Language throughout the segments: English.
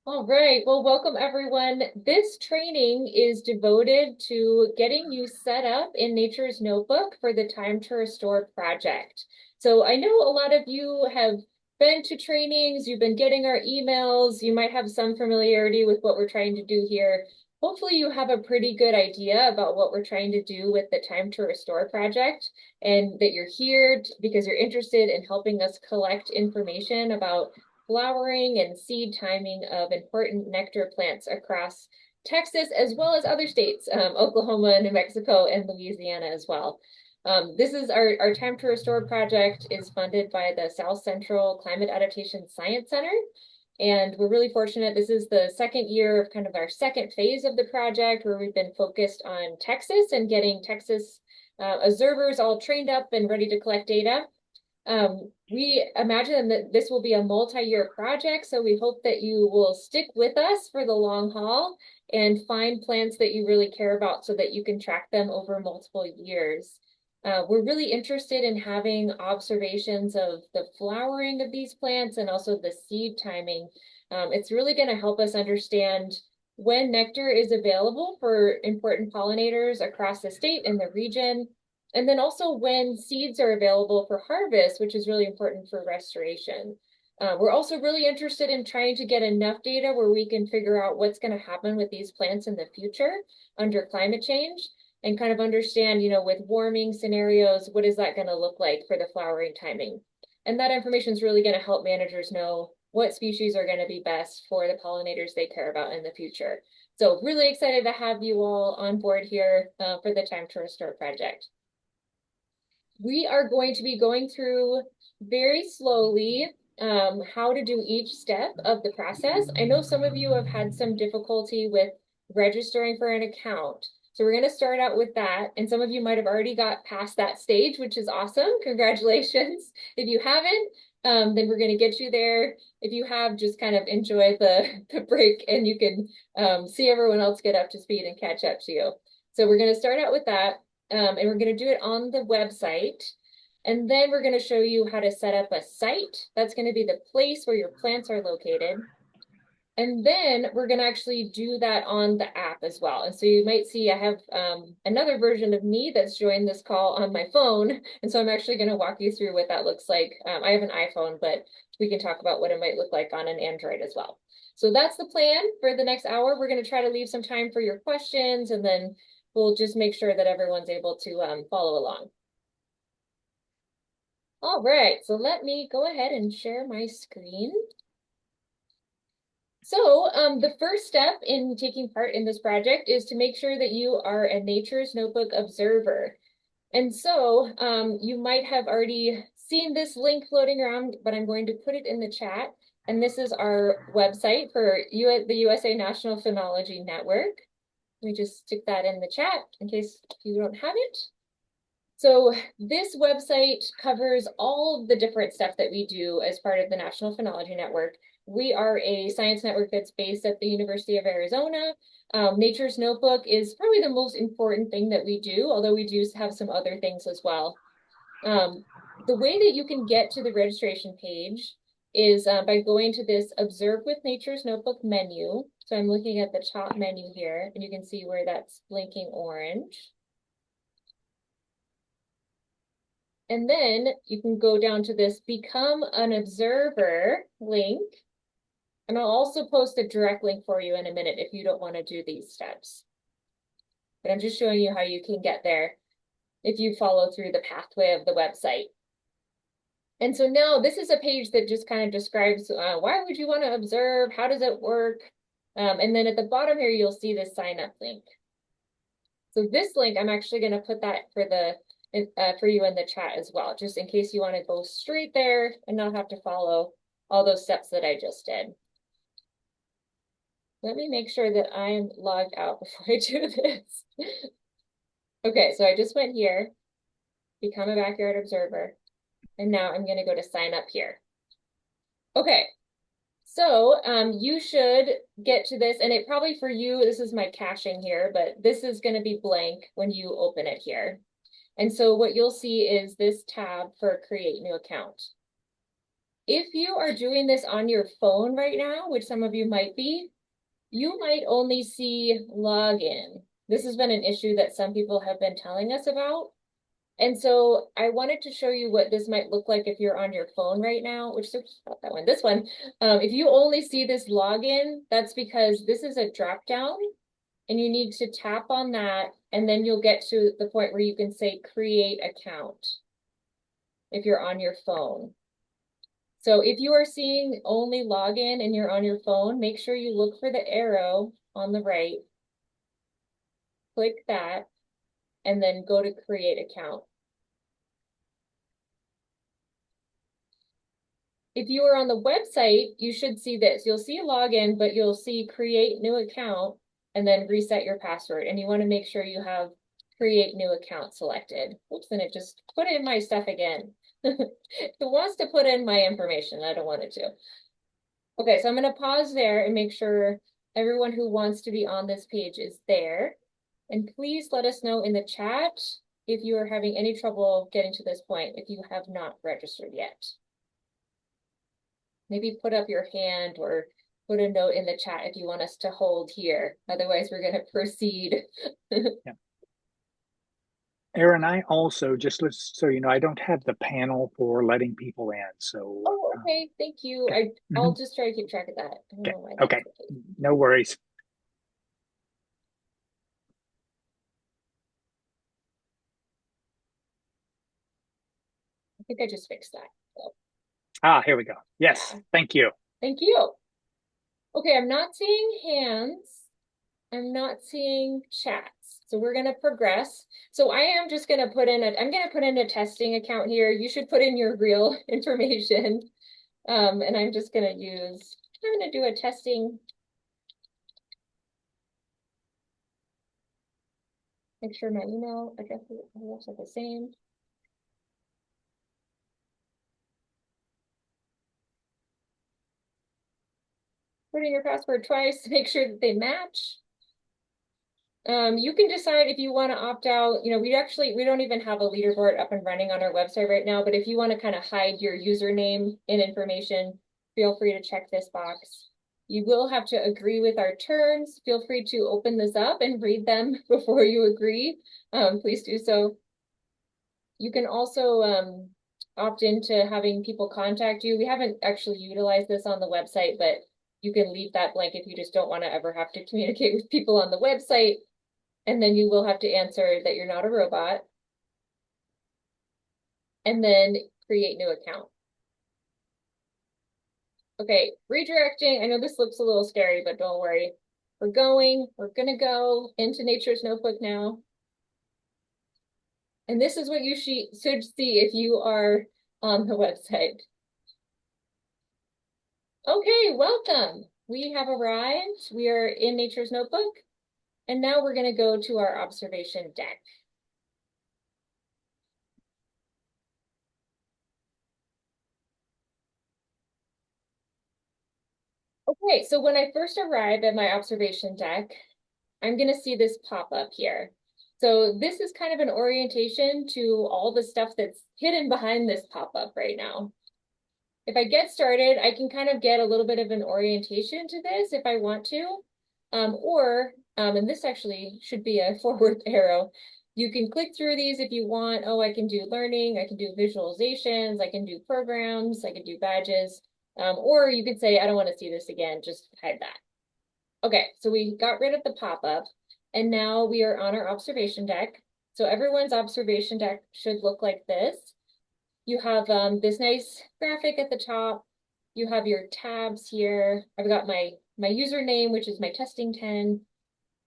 All right, well, welcome everyone. This training is devoted to getting you set up in Nature's Notebook for the Time to Restore project. So I know a lot of you have been to trainings, you've been getting our emails, you might have some familiarity with what we're trying to do here. Hopefully you have a pretty good idea about what we're trying to do with the Time to Restore project and that you're here because you're interested in helping us collect information about flowering and seed timing of important nectar plants across Texas, as well as other states, Oklahoma, New Mexico, and Louisiana as well. This is our Time to Restore project is funded by the South Central Climate Adaptation Science Center. And we're really fortunate. This is the second year of kind of our second phase of the project where we've been focused on Texas and getting Texas observers all trained up and ready to collect data. We imagine that this will be a multi-year project, so we hope that you will stick with us for the long haul and find plants that you really care about so that you can track them over multiple years. We're really interested in having observations of the flowering of these plants and also the seed timing. It's really going to help us understand when nectar is available for important pollinators across the state and the region, and then also when seeds are available for harvest, which is really important for restoration. We're also really interested in trying to get enough data where we can figure out what's going to happen with these plants in the future under climate change and kind of understand, with warming scenarios, what is that going to look like for the flowering timing? And that information is really going to help managers know what species are going to be best for the pollinators they care about in the future. So really excited to have you all on board here for the Time to Restore project. We are going to be going through very slowly how to do each step of the process. I know some of you have had some difficulty with registering for an account. So we're going to start out with that. And some of you might have already got past that stage, which is awesome. Congratulations. If you haven't, then we're going to get you there. If you have, just kind of enjoy the break and you can see everyone else get up to speed and catch up to you. So we're going to start out with that. And we're going to do it on the website. And then we're going to show you how to set up a site. That's going to be the place where your plants are located. And then we're going to actually do that on the app as well. And so you might see I have another version of me that's joined this call on my phone. And so I'm actually going to walk you through what that looks like. I have an iPhone, but we can talk about what it might look like on an Android as well. So that's the plan for the next hour. We're going to try to leave some time for your questions, and then we'll just make sure that everyone's able to follow along. All right, so let me go ahead and share my screen. So the first step in taking part in this project is to make sure that you are a Nature's Notebook observer. And so you might have already seen this link floating around, but I'm going to put it in the chat. And this is our website for the USA National Phenology Network. Let me just stick that in the chat in case you don't have it. So this website covers all of the different stuff that we do as part of the National Phenology Network. We are a science network that's based at the University of Arizona. Nature's Notebook is probably the most important thing that we do, although we do have some other things as well. The way that you can get to the registration page is by going to this Observe with Nature's Notebook menu. So I'm looking at the top menu here, and you can see where that's blinking orange. And then you can go down to this Become an Observer link. And I'll also post a direct link for you in a minute if you don't want to do these steps. But I'm just showing you how you can get there if you follow through the pathway of the website. And so now this is a page that just kind of describes why would you want to observe? How does it work? And then at the bottom here, you'll see the sign up link. So this link, I'm actually going to put that for you in the chat as well, just in case you want to go straight there and not have to follow all those steps that I just did. Let me make sure that I'm logged out before I do this. Okay, so I just went here, become a backyard observer, and now I'm going to go to sign up here. Okay, so you should get to this, and it probably for you, this is my caching here, but this is going to be blank when you open it here. And so what you'll see is this tab for create new account. If you are doing this on your phone right now, which some of you might be, you might only see login. This has been an issue that some people have been telling us about. And so I wanted to show you what this might look like if you're on your phone right now, which is not that one, this one. If you only see this login, that's because this is a drop down and you need to tap on that and then you'll get to the point where you can say create account if you're on your phone. So if you are seeing only login and you're on your phone, make sure you look for the arrow on the right, click that, and then go to create account. If you are on the website, you should see this. You'll see login, but you'll see create new account and then reset your password. And you want to make sure you have create new account selected. Oops, and it just put in my stuff again. It wants to put in my information. I don't want it to. Okay, so I'm going to pause there and make sure everyone who wants to be on this page is there. And please let us know in the chat if you are having any trouble getting to this point, if you have not registered yet. Maybe put up your hand or put a note in the chat if you want us to hold here. Otherwise, we're going to proceed. Yeah. Erin, I also, just so you know, I don't have the panel for letting people in. So, Oh, okay. Thank you. okay. I'll just try to keep track of that. I don't know why that's Okay. the case. No worries. I think I just fixed that. So, Ah, here we go. Yes. yeah. Thank you. Thank you. Okay, I'm not seeing hands. I'm not seeing chats. So we're going to progress. So I am just going to put in I'm going to put in a testing account here. You should put in your real information. And I'm just going to I'm going to do a testing. Make sure my email address are the same. Put in your password twice to make sure that they match. You can decide if you want to opt out. We don't even have a leaderboard up and running on our website right now, but if you want to kind of hide your username and information, feel free to check this box. You will have to agree with our terms. Feel free to open this up and read them before you agree. Please do so. You can also opt into having people contact you. We haven't actually utilized this on the website, but you can leave that blank if you just don't want to ever have to communicate with people on the website. And then you will have to answer that you're not a robot. And then create new account. Okay, redirecting. I know this looks a little scary, but don't worry. We're gonna go into Nature's Notebook now. And this is what you should see if you are on the website. Okay, welcome. We have arrived. We are in Nature's Notebook. And now we're gonna go to our observation deck. Okay, so when I first arrive at my observation deck, I'm going to see this pop up here. So this is kind of an orientation to all the stuff that's hidden behind this pop up right now. If I get started, I can kind of get a little bit of an orientation to this if I want to. And this actually should be a forward arrow. You can click through these if you want. Oh, I can do learning, I can do visualizations, I can do programs, I can do badges. Or you could say, I don't want to see this again, just hide that. Okay, so we got rid of the pop-up and now we are on our observation deck. So everyone's observation deck should look like this. You have this nice graphic at the top. You have your tabs here. I've got my username, which is my testing 10.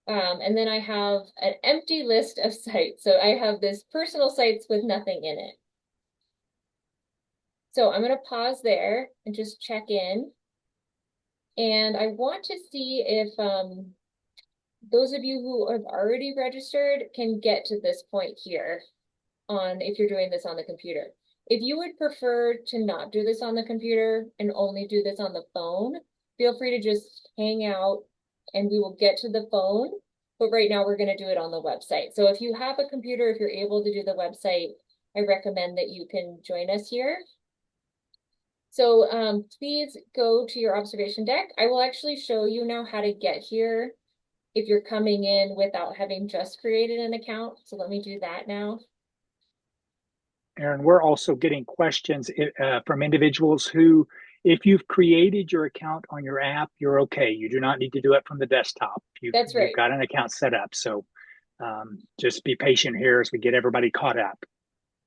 And then I have an empty list of sites. So I have this personal sites with nothing in it. So I'm going to pause there and just check in. And I want to see if those of you who have already registered can get to this point here if you're doing this on the computer. If you would prefer to not do this on the computer and only do this on the phone, feel free to just hang out and we will get to the phone. But right now we're going to do it on the website. So if you have a computer, if you're able to do the website, I recommend that you can join us here. So please go to your observation deck. I will actually show you now how to get here if you're coming in without having just created an account. So let me do that now. Aaron, we're also getting questions from individuals who, if you've created your account on your app, you're okay. You do not need to do it from the desktop. That's You've right. got an account set up. So just be patient here as we get everybody caught up.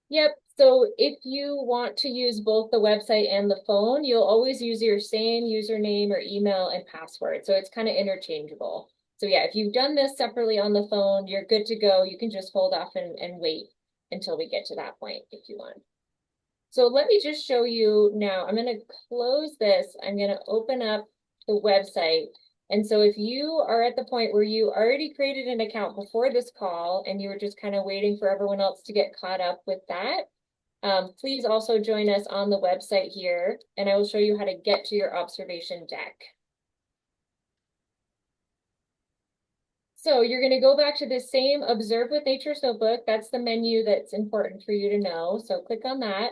Yep. So if you want to use both the website and the phone, you'll always use your same username or email and password. So it's kind of interchangeable. So yeah, if you've done this separately on the phone, you're good to go. You can just hold off and wait until we get to that point if you want. So let me just show you now. I'm going to close this. I'm going to open up the website. And so if you are at the point where you already created an account before this call and you were just kind of waiting for everyone else to get caught up with that, please also join us on the website here, and I will show you how to get to your observation deck. So you're going to go back to the same Observe with Nature's Notebook. That's the menu that's important for you to know. So click on that.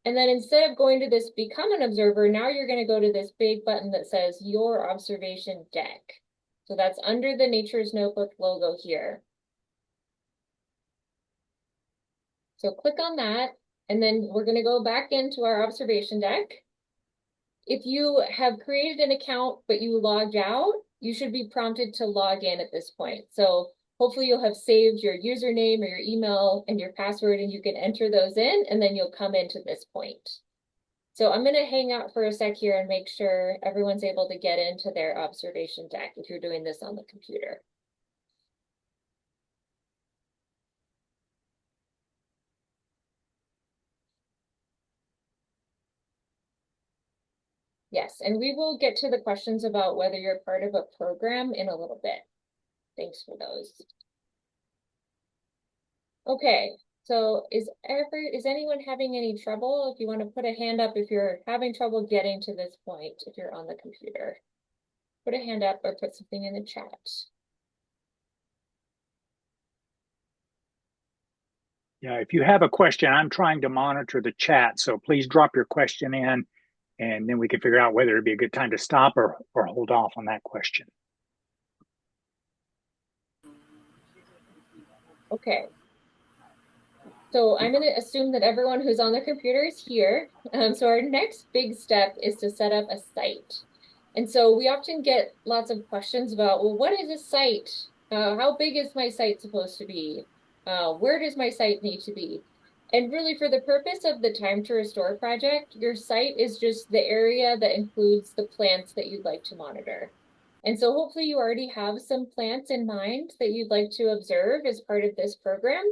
And then instead of going to this Become an Observer, now you're going to go to this big button that says Your Observation Deck. So that's under the Nature's Notebook logo here. So click on that, and then we're going to go back into our observation deck. If you have created an account but you logged out, you should be prompted to log in at this point. So hopefully you'll have saved your username or your email and your password, and you can enter those in, and then you'll come into this point. So I'm going to hang out for a sec here and make sure everyone's able to get into their observation deck if you're doing this on the computer. Yes, and we will get to the questions about whether you're part of a program in a little bit. Thanks for those. Okay, so is anyone having any trouble? If you want to put a hand up if you're having trouble getting to this point, if you're on the computer. Put a hand up or put something in the chat. Yeah, if you have a question, I'm trying to monitor the chat, so please drop your question in, and then we can figure out whether it'd be a good time to stop or hold off on that question. Okay. So I'm going to assume that everyone who's on the computer is here. So our next big step is to set up a site. And so we often get lots of questions about, well, what is a site? How big is my site supposed to be? Where does my site need to be? And really for the purpose of the Time to Restore project, your site is just the area that includes the plants that you'd like to monitor. And so hopefully you already have some plants in mind that you'd like to observe as part of this program.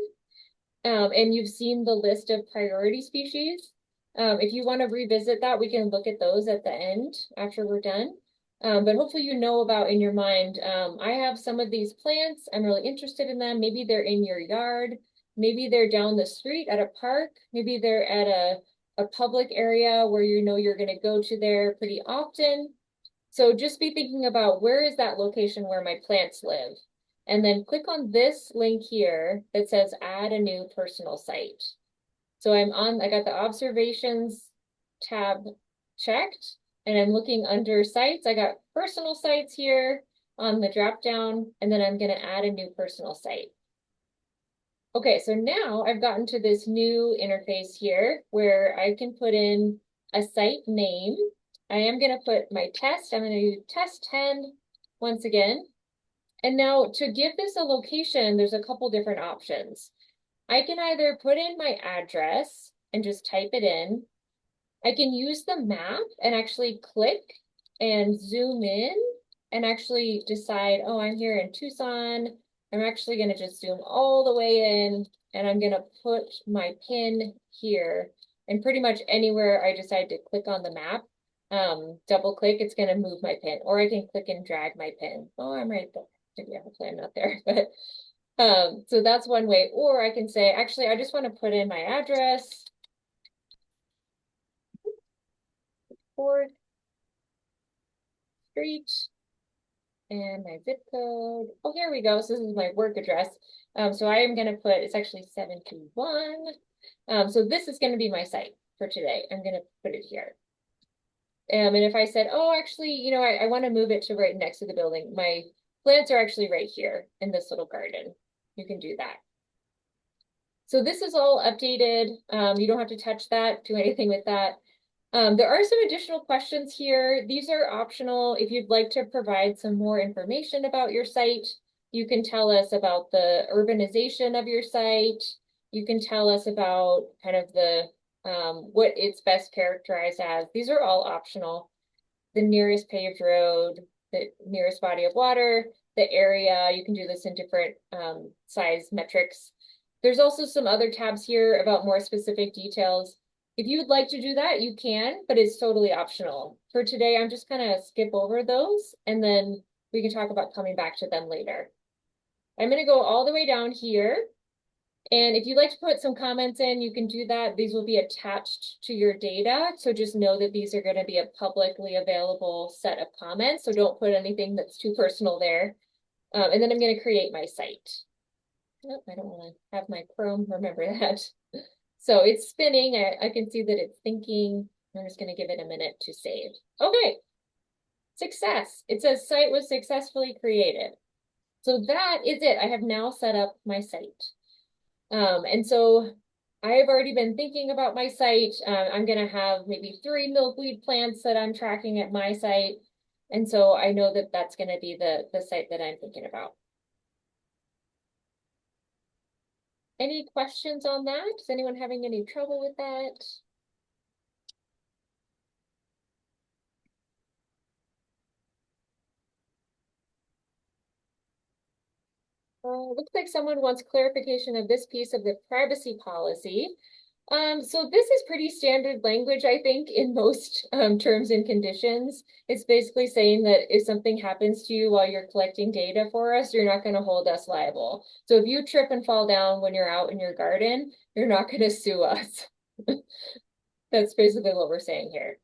And you've seen the list of priority species. If you want to revisit that, we can look at those at the end after we're done. But hopefully you know about in your mind, I have some of these plants, I'm really interested in them. Maybe they're in your yard, maybe they're down the street at a park, maybe they're at a public area where you know you're going to go to there pretty often. So just be thinking about where is that location where my plants live? And then click on this link here that says add a new personal site. So I got the observations tab checked, and I'm looking under sites. I got personal sites here on the drop down, and then I'm going to add a new personal site. Okay, so now I've gotten to this new interface here where I can put in a site name. I am going to put my test. I'm going to do test 10 once again. And now to give this a location, there's a couple different options. I can either put in my address and just type it in. I can use the map and actually click and zoom in and actually decide, oh, I'm here in Tucson. I'm actually going to just zoom all the way in, and I'm going to put my pin here. And pretty much anywhere I decide to click on the map, double click, it's going to move my pin. Or I can click and drag my pin. Oh, I'm right there. Yeah, hopefully I'm not there, but so that's one way. Or I can say, actually, I just want to put in my address, 4th Street, and my zip code. Oh, here we go. So this is my work address. So I am going to put, it's actually 721. So this is going to be my site for today. I'm going to put it here. And if I said, oh, actually, I want to move it to right next to the building, my plants are actually right here in this little garden. You can do that. So this is all updated. You don't have to touch that, do anything with that. There are some additional questions here. These are optional. If you'd like to provide some more information about your site, you can tell us about the urbanization of your site. You can tell us about kind of the what it's best characterized as. These are all optional. The nearest paved road, the nearest body of water, the area. You can do this in different size metrics. There's also some other tabs here about more specific details. If you would like to do that, you can, but it's totally optional. For today, I'm just gonna skip over those and then we can talk about coming back to them later. I'm gonna go all the way down here. And if you'd like to put some comments in, you can do that. These will be attached to your data. So just know that these are gonna be a publicly available set of comments. So don't put anything that's too personal there. And then I'm gonna create my site. Nope, I don't want to have my Chrome remember that. So it's spinning. I can see that it's thinking. I'm just going to give it a minute to save. Okay, success. It says site was successfully created. So that is it. I have now set up my site. And so I have already been thinking about my site. I'm going to have maybe 3 milkweed plants that I'm tracking at my site. And so I know that that's going to be the site that I'm thinking about. Any questions on that? Is anyone having any trouble with that? Looks like someone wants clarification of this piece of the privacy policy. So this is pretty standard language, I think, in most terms and conditions. It's basically saying that if something happens to you while you're collecting data for us, you're not going to hold us liable. So if you trip and fall down when you're out in your garden, you're not going to sue us. That's basically what we're saying here.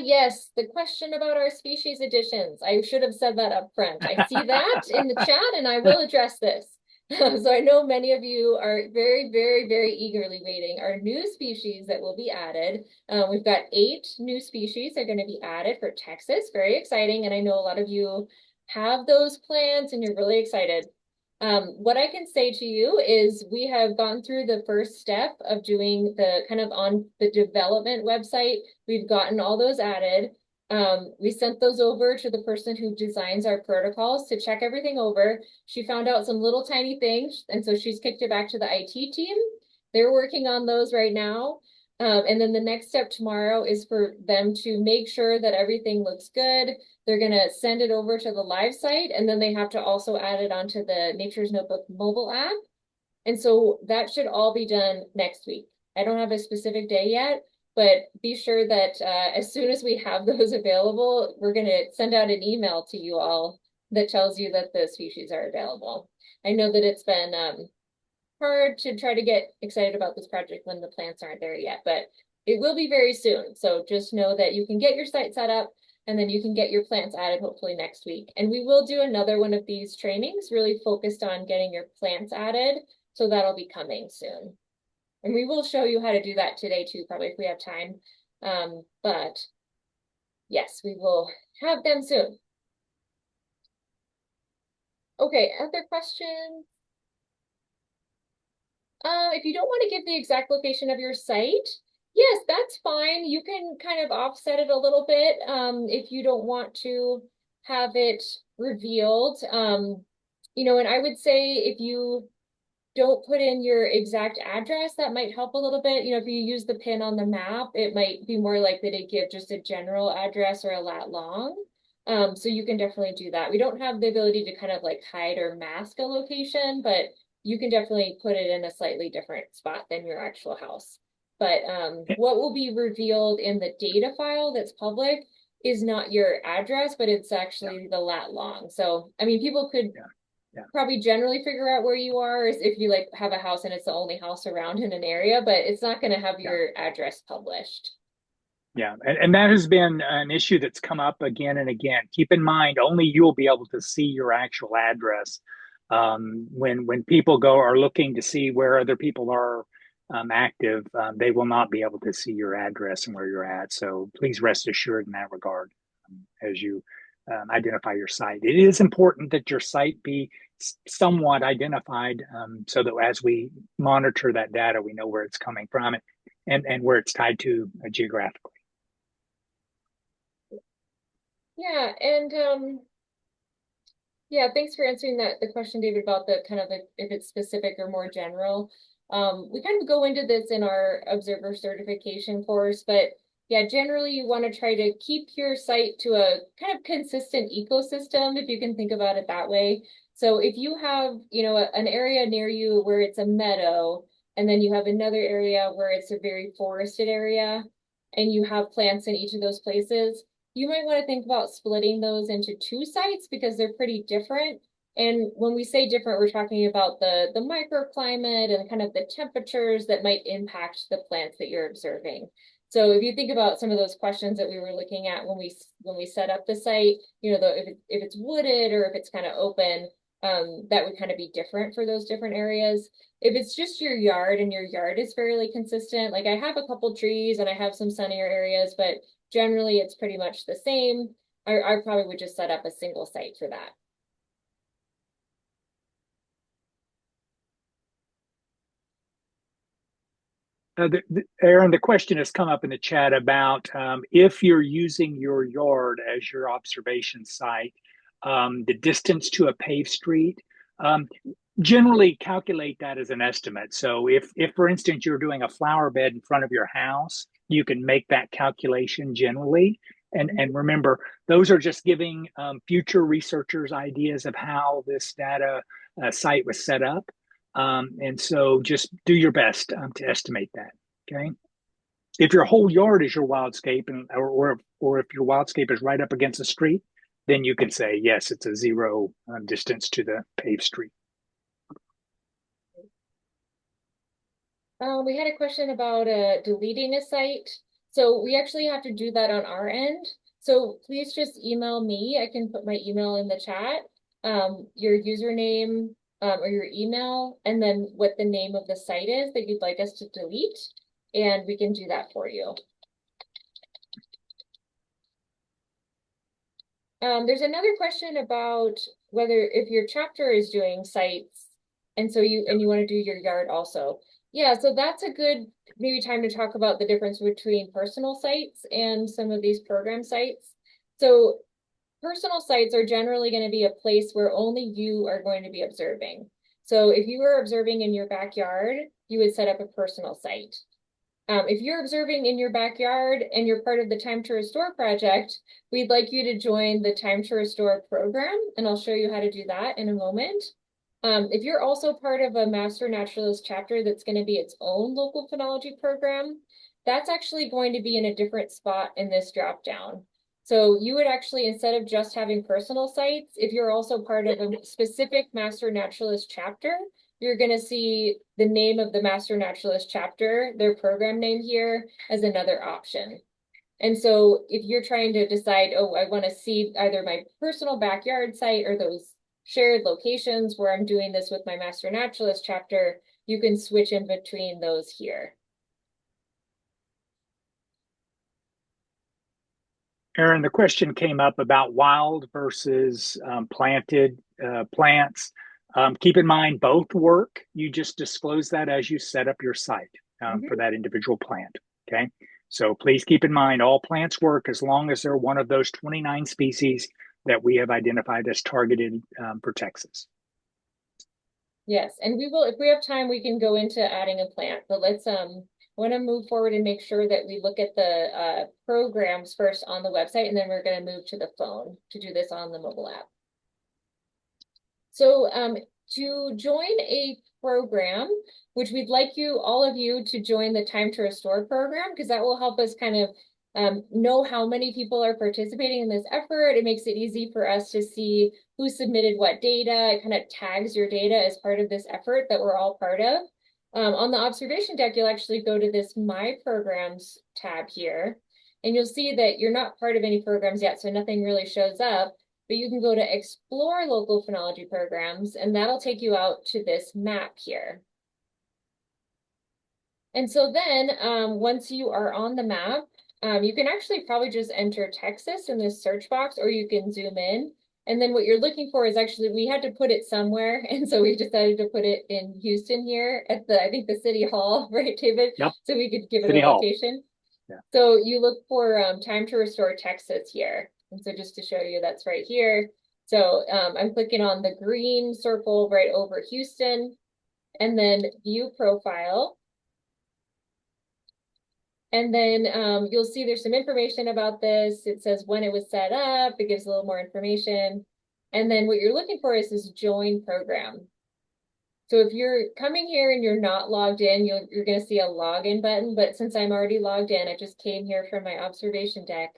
Yes, the question about our species additions. I should have said that up front. I see that in the chat and I will address this. So I know many of you are very, very, very eagerly waiting our new species that will be added. We've got 8 new species that are going to be added for Texas. Very exciting. And I know a lot of you have those plans and you're really excited. What I can say to you is we have gone through the first step of doing the kind of on the development website. We've gotten all those added. We sent those over to the person who designs our protocols to check everything over. She found out some little tiny things, and so she's kicked it back to the IT team. They're working on those right now. And then the next step tomorrow is for them to make sure that everything looks good. They're going to send it over to the live site, and then they have to also add it onto the Nature's Notebook mobile app. And so that should all be done next week. I don't have a specific day yet, but be sure that as soon as we have those available, we're going to send out an email to you all that tells you that the species are available. I know that it's been hard to try to get excited about this project when the plants aren't there yet, but it will be very soon. So just know that you can get your site set up and then you can get your plants added hopefully next week. And we will do another one of these trainings really focused on getting your plants added. So that'll be coming soon. And we will show you how to do that today too, probably if we have time. But yes, we will have them soon. Okay, other questions? If you don't want to give the exact location of your site, yes, that's fine. You can kind of offset it a little bit if you don't want to have it revealed. And I would say if you don't put in your exact address, that might help a little bit. If you use the pin on the map, it might be more likely to give just a general address or a lat long. So you can definitely do that. We don't have the ability to kind of like hide or mask a location, but you can definitely put it in a slightly different spot than your actual house. But what will be revealed in the data file that's public is not your address, but it's actually the lat long. So, I mean, people could probably generally figure out where you are if you like have a house and it's the only house around in an area, but it's not going to have your address published. Yeah, and that has been an issue that's come up again and again. Keep in mind, only you'll be able to see your actual address. When people are looking to see where other people are active, they will not be able to see your address and where you're at. So please rest assured in that regard as you identify your site. It is important that your site be somewhat identified so that as we monitor that data, we know where it's coming from and where it's tied to geographically. Yeah, and yeah, thanks for answering the question, David, about the kind of if it's specific or more general. We kind of go into this in our observer certification course, but yeah, generally you want to try to keep your site to a kind of consistent ecosystem, if you can think about it that way. So if you have, an area near you where it's a meadow, and then you have another area where it's a very forested area, and you have plants in each of those places, you might want to think about splitting those into two sites because they're pretty different. And when we say different, we're talking about the microclimate and kind of the temperatures that might impact the plants that you're observing. So if you think about some of those questions that we were looking at when we set up the site, if it's wooded or if it's kind of open, that would kind of be different for those different areas. If it's just your yard and your yard is fairly consistent, like I have a couple trees and I have some sunnier areas, but generally it's pretty much the same. I probably would just set up a single site for that. Aaron, the question has come up in the chat about if you're using your yard as your observation site, the distance to a paved street. Um, Generally calculate that as an estimate. So if for instance you're doing a flower bed in front of your house, you can make that calculation generally. And remember, those are just giving future researchers ideas of how this data site was set up. And so just do your best to estimate that. Okay. If your whole yard is your wildscape, or if your wildscape is right up against the street, then you can say yes, it's a zero distance to the paved street. We had a question about deleting a site. So we actually have to do that on our end. So please just email me. I can put my email in the chat, your username or your email, and then what the name of the site is that you'd like us to delete, and we can do that for you. There's another question about whether if your chapter is doing sites and so you want to do your yard also. Yeah, so that's a good maybe time to talk about the difference between personal sites and some of these program sites. So personal sites are generally going to be a place where only you are going to be observing. So if you were observing in your backyard, you would set up a personal site. If you're observing in your backyard and you're part of the Time to Restore project, we'd like you to join the Time to Restore program, and I'll show you how to do that in a moment. If you're also part of a Master Naturalist chapter that's going to be its own local phenology program, that's actually going to be in a different spot in this dropdown. So you would actually, instead of just having personal sites, if you're also part of a specific Master Naturalist chapter, you're going to see the name of the Master Naturalist chapter, their program name here, as another option. And so if you're trying to decide, oh, I want to see either my personal backyard site or those shared locations where I'm doing this with my Master Naturalist chapter, you can switch in between those here. Aaron, the question came up about wild versus planted plants. Keep in mind, both work. You just disclose that as you set up your site for that individual plant. Okay. So please keep in mind, all plants work as long as they're one of those 29 species that we have identified as targeted for Texas. Yes, and we will, if we have time, we can go into adding a plant, but let's want to move forward and make sure that we look at the programs first on the website, and then we're going to move to the phone to do this on the mobile app. So to join a program, which we'd like you, all of you, to join the Time to Restore program, because that will help us kind of know how many people are participating in this effort. It makes it easy for us to see who submitted what data. It kind of tags your data as part of this effort that we're all part of. On the observation deck, you'll actually go to this My Programs tab here, and you'll see that you're not part of any programs yet, so nothing really shows up. But you can go to Explore Local Phenology Programs, and that'll take you out to this map here. And so then once you are on the map, you can actually probably just enter Texas in this search box, or you can zoom in. And then what you're looking for is actually, we had to put it somewhere. And so we decided to put it in Houston here at the, I think the city hall, right, David? Yep, So we could give it a City Hall. location. Yeah. So you look for time to restore Texas here. And so just to show you, that's right here. So I'm clicking on the green circle right over Houston, and then view profile. And then you'll see there's some information about this. It says when it was set up, it gives a little more information. And then what you're looking for is this join program. So if you're coming here and you're not logged in, you're going to see a login button. But since I'm already logged in, I just came here from my observation deck.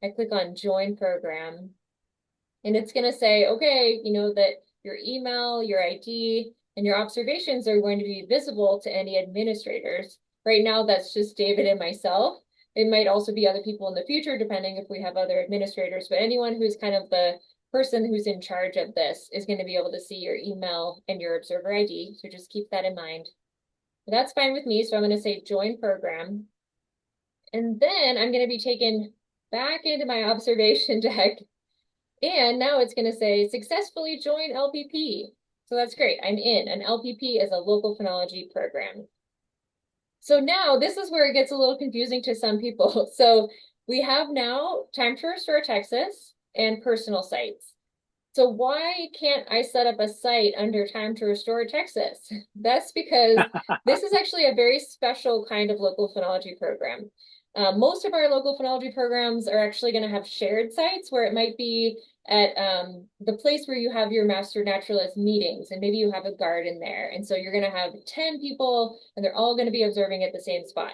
I click on join program. And it's going to say, okay, you know, that your email, your ID, and your observations are going to be visible to any administrators. Right now, that's just David and myself. It might also be other people in the future, depending if we have other administrators, but anyone who's kind of the person who's in charge of this is going to be able to see your email and your observer ID. So just keep that in mind. That's fine with me. So I'm going to say join program. And then I'm going to be taken back into my observation deck. And now it's going to say successfully join LPP. So that's great. I'm in. An LPP is a local phenology program. So now this is where it gets a little confusing to some people. So we have now Time to Restore Texas and personal sites. So why can't I set up a site under Time to Restore Texas? That's because this is actually a very special kind of local phenology program. Most of our local phenology programs are actually going to have shared sites where it might be at the place where you have your master naturalist meetings, and maybe you have a garden there. And so you're going to have 10 people and they're all going to be observing at the same spot.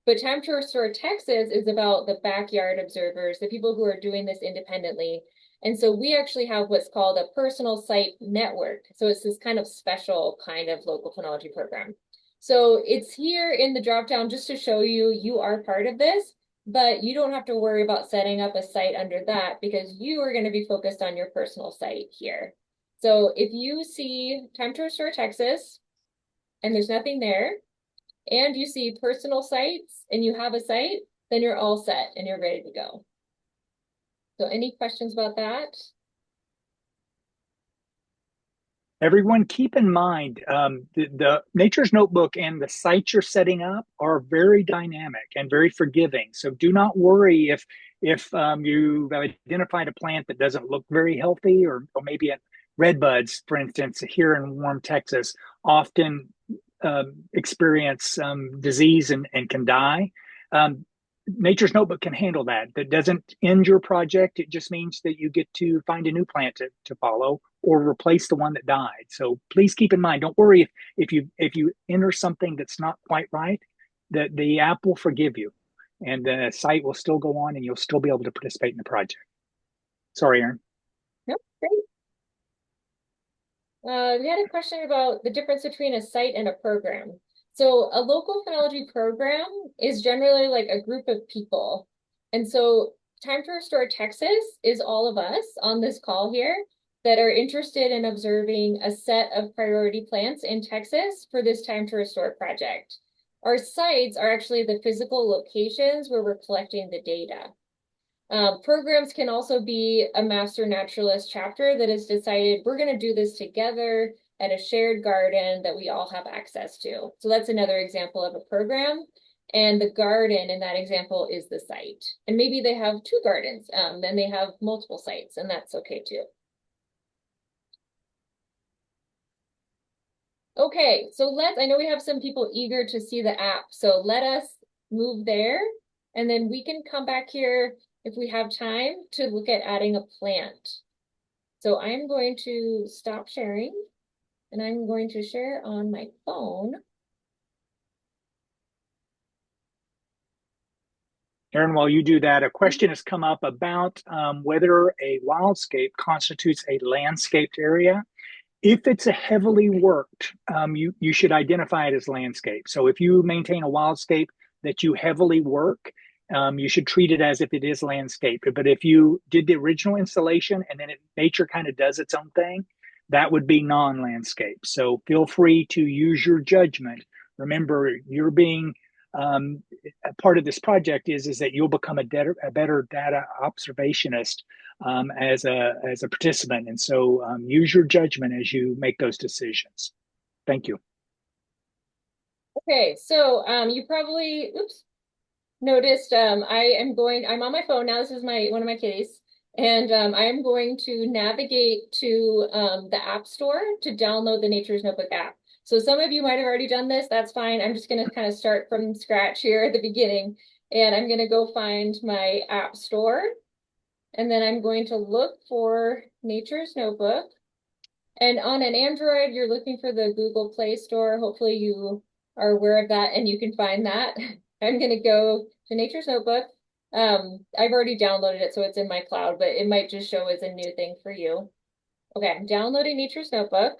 But Time to Restore Texas is about the backyard observers, the people who are doing this independently. And so we actually have what's called a personal site network. So it's this kind of special kind of local phenology program. So it's here in the dropdown just to show you you are part of this, but you don't have to worry about setting up a site under that because you are going to be focused on your personal site here. So if you see Time to Restore Texas and there's nothing there, and you see personal sites and you have a site, then you're all set and you're ready to go. So any questions about that? Everyone, keep in mind the Nature's Notebook and the sites you're setting up are very dynamic and very forgiving. So do not worry if you've identified a plant that doesn't look very healthy, or maybe redbuds, for instance, here in warm Texas, often experience disease and can die. Nature's Notebook can handle that. That doesn't end your project. It just means that you get to find a new plant to follow or replace the one that died. So please keep in mind, don't worry if you enter something that's not quite right, that the app will forgive you and the site will still go on and you'll still be able to participate in the project. Sorry, Aaron. Nope, great. We had a question about the difference between a site and a program. So a local phenology program is generally like a group of people. And so Time to Restore Texas is all of us on this call here that are interested in observing a set of priority plants in Texas for this Time to Restore project. Our sites are actually the physical locations where we're collecting the data. Programs can also be a master naturalist chapter that has decided we're going to do this together at a shared garden that we all have access to. So that's another example of a program. And the garden in that example is the site. And maybe they have two gardens, then they have multiple sites, and that's okay too. Okay, so I know we have some people eager to see the app, so let us move there, and then we can come back here if we have time to look at adding a plant. So I'm going to stop sharing, and I'm going to share on my phone. Aaron, while you do that, a question has come up about whether a wildscape constitutes a landscaped area. If it's a heavily worked, you should identify it as landscape. So if you maintain a wildscape that you heavily work, you should treat it as if it is landscape. But if you did the original installation and then nature kind of does its own thing, that would be non-landscape. So feel free to use your judgment. Remember, you're being part of this project is that you'll become a better data observationist as a participant. And so use your judgment as you make those decisions. Thank you. Okay, so you probably, oops, noticed I'm on my phone now. This is one of my kitties. And I am going to navigate to the App Store to download the Nature's Notebook app. So some of you might have already done this. That's fine. I'm just going to kind of start from scratch here at the beginning. And I'm going to go find my App Store. And then I'm going to look for Nature's Notebook. And on an Android, you're looking for the Google Play Store. Hopefully you are aware of that and you can find that. I'm going to go to Nature's Notebook. I've already downloaded it, so it's in my cloud, but it might just show as a new thing for you. Okay, I'm downloading Nature's Notebook.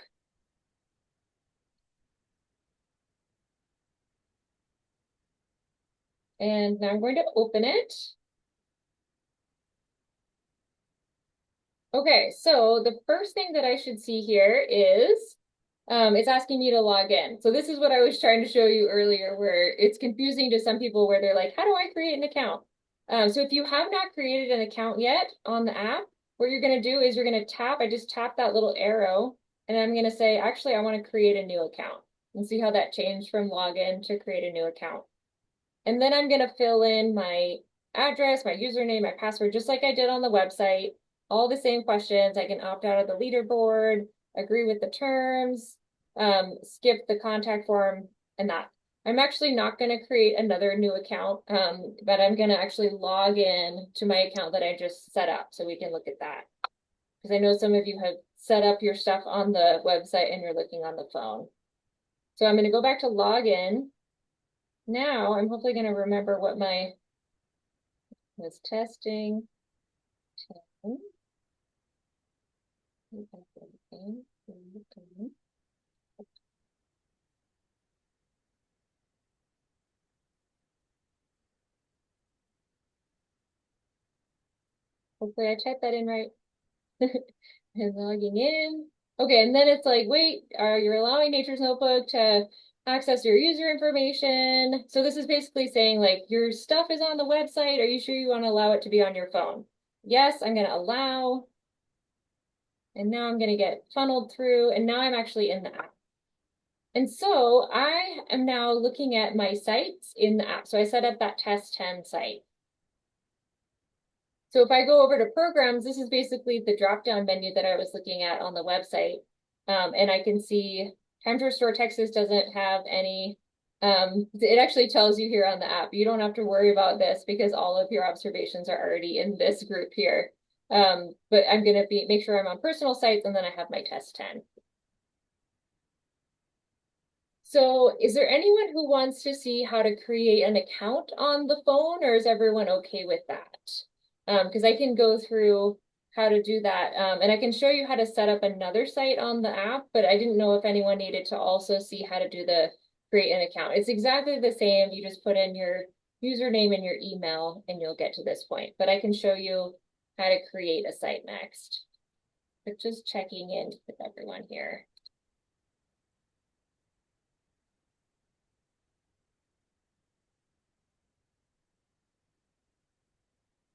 And now I'm going to open it. Okay, so the first thing that I should see here is it's asking me to log in. So this is what I was trying to show you earlier, where it's confusing to some people where they're like, how do I create an account? So if you have not created an account yet on the app, what you're going to do is you're going to I just tap that little arrow, and I'm going to say, actually, I want to create a new account. And see how that changed from login to create a new account. And then I'm going to fill in my address, my username, my password, just like I did on the website. All the same questions. I can opt out of the leaderboard, agree with the terms, skip the contact form, and that. I'm actually not going to create another new account, but I'm going to actually log in to my account that I just set up so we can look at that. Because I know some of you have set up your stuff on the website and you're looking on the phone. So I'm going to go back to login. Now I'm hopefully going to remember what my was testing. Hopefully I typed that in right. And logging in. Okay, and then it's like, wait, you're allowing Nature's Notebook to access your user information. So this is basically saying like, your stuff is on the website. Are you sure you want to allow it to be on your phone? Yes, I'm going to allow. And now I'm going to get funneled through, and now I'm actually in the app. And so I am now looking at my sites in the app. So I set up that test 10 site. So if I go over to programs, this is basically the drop-down menu that I was looking at on the website. And I can see Time to Restore Texas doesn't have any, it actually tells you here on the app, you don't have to worry about this because all of your observations are already in this group here. But I'm gonna make sure I'm on personal sites, and then I have my test 10. So is there anyone who wants to see how to create an account on the phone, or is everyone okay with that? Because I can go through how to do that. And I can show you how to set up another site on the app, but I didn't know if anyone needed to also see how to do the create an account. It's exactly the same. You just put in your username and your email and you'll get to this point. But I can show you how to create a site next. But just checking in with everyone here.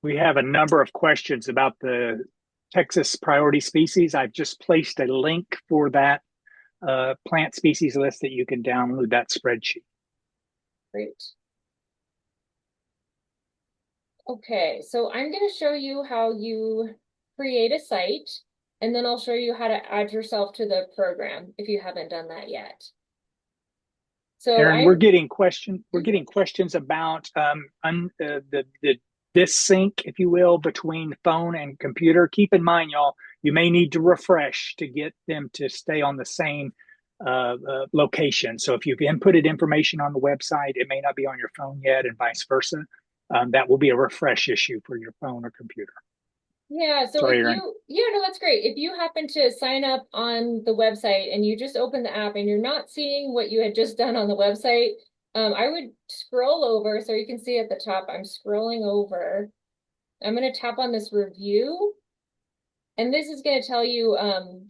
We have a number of questions about the Texas priority species. I've just placed a link for that plant species list that you can download that spreadsheet. Great. Okay, so I'm going to show you how you create a site, and then I'll show you how to add yourself to the program if you haven't done that yet. So Aaron, we're getting questions about the dissync, if you will, between phone and computer. Keep in mind, y'all, you may need to refresh to get them to stay on the same location. So if you've inputted information on the website, it may not be on your phone yet, and vice versa. That will be a refresh issue for your phone or computer. Yeah, so Sorry, if Aaron. no, that's great. If you happen to sign up on the website and you just open the app and you're not seeing what you had just done on the website, I would scroll over so you can see at the top, I'm scrolling over. I'm going to tap on this review. And this is going to tell you,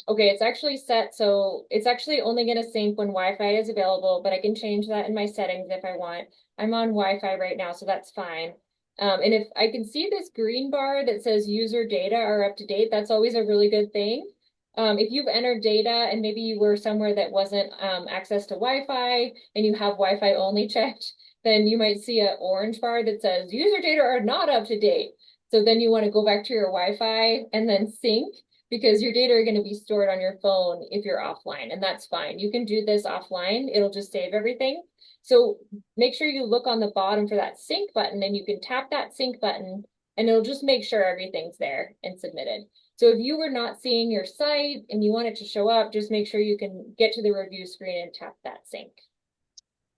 okay, it's actually set, so it's actually only going to sync when Wi-Fi is available, but I can change that in my settings if I want. I'm on Wi-Fi right now, so that's fine. And if I can see this green bar that says user data are up to date, that's always a really good thing. If you've entered data and maybe you were somewhere that wasn't access to Wi-Fi and you have Wi-Fi only checked, then you might see an orange bar that says user data are not up to date. So then you want to go back to your Wi-Fi and then sync because your data are going to be stored on your phone if you're offline, and that's fine. You can do this offline. It'll just save everything. So make sure you look on the bottom for that sync button and you can tap that sync button and it'll just make sure everything's there and submitted. So if you were not seeing your site and you want it to show up, just make sure you can get to the review screen and tap that sync.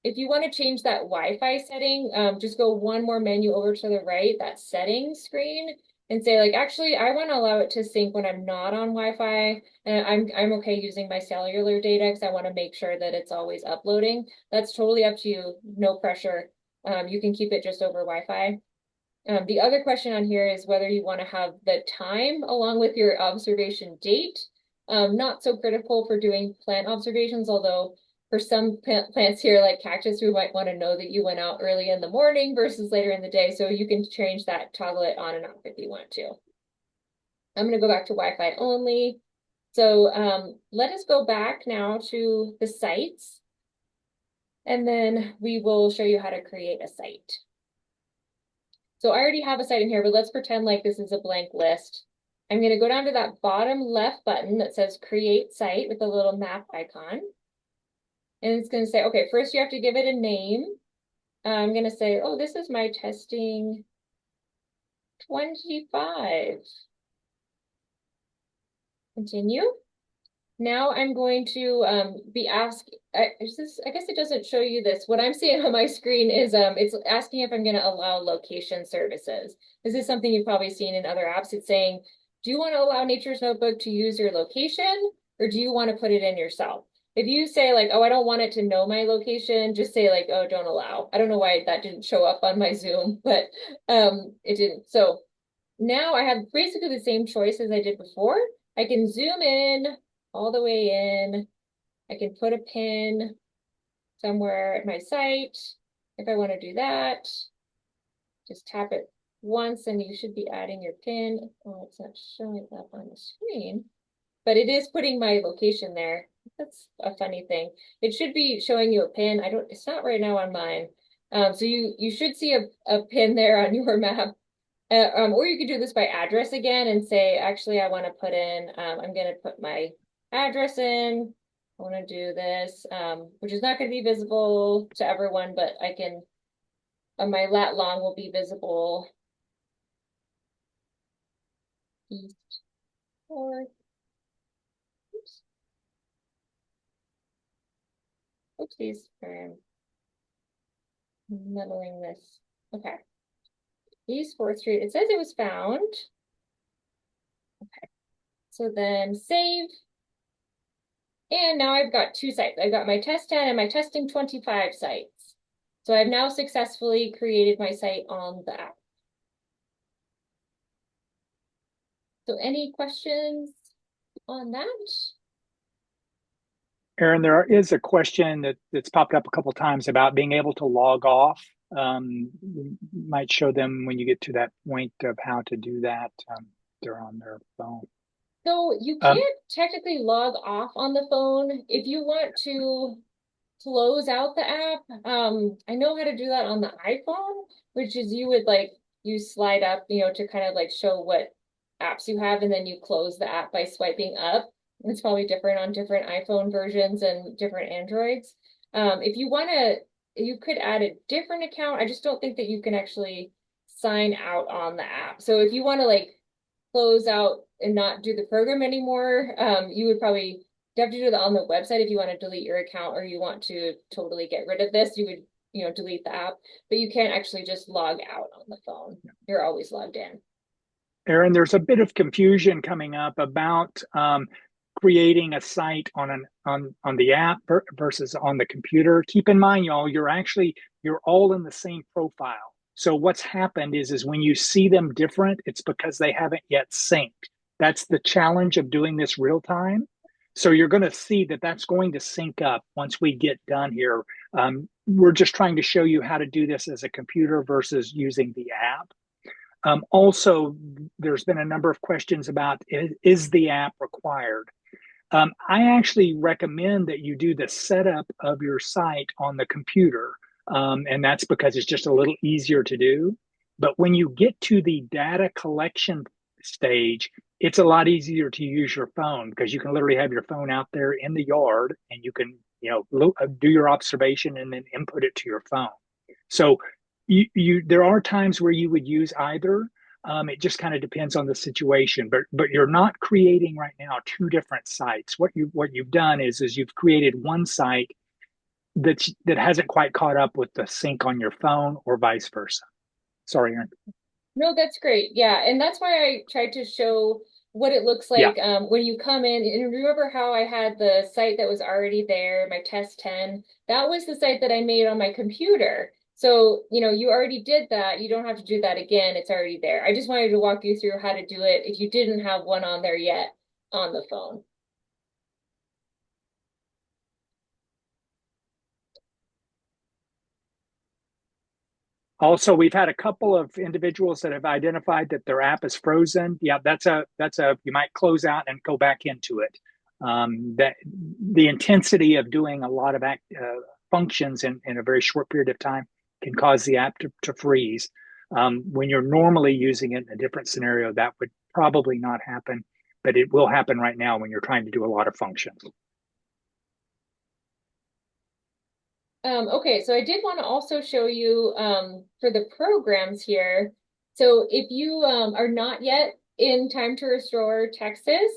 If you want to change that Wi-Fi setting, just go one more menu over to the right, that settings screen, and say like, actually, I want to allow it to sync when I'm not on Wi-Fi, and I'm okay using my cellular data because I want to make sure that it's always uploading. That's totally up to you, no pressure. You can keep it just over Wi-Fi. The other question on here is whether you want to have the time along with your observation date. Not so critical for doing plant observations, although for some plants here, like cactus, we might want to know that you went out early in the morning versus later in the day. So you can change that, toggle it on and off if you want to. I'm going to go back to Wi-Fi only. So let us go back now to the sites, and then we will show you how to create a site. So I already have a site in here, but let's pretend like this is a blank list. I'm going to go down to that bottom left button that says create site with a little map icon. And it's going to say, okay, first you have to give it a name. I'm going to say, oh, this is my testing 25. Continue. Now I'm going to be asked, I guess it doesn't show you this. What I'm seeing on my screen is it's asking if I'm going to allow location services. This is something you've probably seen in other apps. It's saying, do you want to allow Nature's Notebook to use your location, or do you want to put it in yourself? If you say like, oh, I don't want it to know my location, just say like, oh, don't allow. I don't know why that didn't show up on my Zoom, but it didn't. So now I have basically the same choice as I did before. I can zoom in all the way in. I can put a pin somewhere at my site if I want to do that. Just tap it once and you should be adding your pin. Oh, it's not showing up on the screen, but it is putting my location there. That's a funny thing. It should be showing you a pin. It's not right now on mine. So you should see a pin there on your map. Or you could do this by address again and say, actually, I want to put in, I'm going to put my address in. I want to do this, which is not going to be visible to everyone, but I can, my lat long will be visible. East or, oops, oopsies, I'm muddling this. Okay. East 4th Street, it says it was found. Okay. So then save. And now I've got two sites. I've got my test 10 and my testing 25 sites. So I've now successfully created my site on the app. So any questions on that? Aaron, there is a question that's popped up a couple times about being able to log off. You might show them when you get to that point of how to do that. They're on their phone. So you Um, can't technically log off on the phone. If you want to close out the app, I know how to do that on the iPhone, which is you would like, you slide up, to kind of like show what apps you have, and then you close the app by swiping up. It's probably different on different iPhone versions and different Androids. If you want to, you could add a different account. I just don't think that you can actually sign out on the app. So if you want to like close out and not do the program anymore, you would probably have to do that on the website if you want to delete your account or you want to totally get rid of this. You would, delete the app, but you can't actually just log out on the phone. You're always logged in. Aaron, there's a bit of confusion coming up about creating a site on the app versus on the computer. Keep in mind, y'all, you're all in the same profile. So what's happened is when you see them different, it's because they haven't yet synced. That's the challenge of doing this real time. So you're going to see that that's going to sync up once we get done here. We're just trying to show you how to do this as a computer versus using the app. Also, there's been a number of questions about is the app required? I actually recommend that you do the setup of your site on the computer, and that's because it's just a little easier to do. But when you get to the data collection stage, it's a lot easier to use your phone because you can literally have your phone out there in the yard and you can, do your observation and then input it to your phone. So there are times where you would use either. It just kind of depends on the situation, but you're not creating right now two different sites. What you've done is you've created one site that hasn't quite caught up with the sync on your phone or vice versa. Sorry, Aaron. No, that's great. Yeah, and that's why I tried to show what it looks Yeah. like when you come in. And remember how I had the site that was already there, my test 10? That was the site that I made on my computer. So, you already did that. You don't have to do that again. It's already there. I just wanted to walk you through how to do it if you didn't have one on there yet on the phone. Also, we've had a couple of individuals that have identified that their app is frozen. Yeah, that's a you might close out and go back into it. That the intensity of doing a lot of functions in a very short period of time can cause the app to freeze. When you're normally using it in a different scenario, that would probably not happen, but it will happen right now when you're trying to do a lot of functions. Okay, so I did want to also show you for the programs here. So if you are not yet in Time to Restore Texas,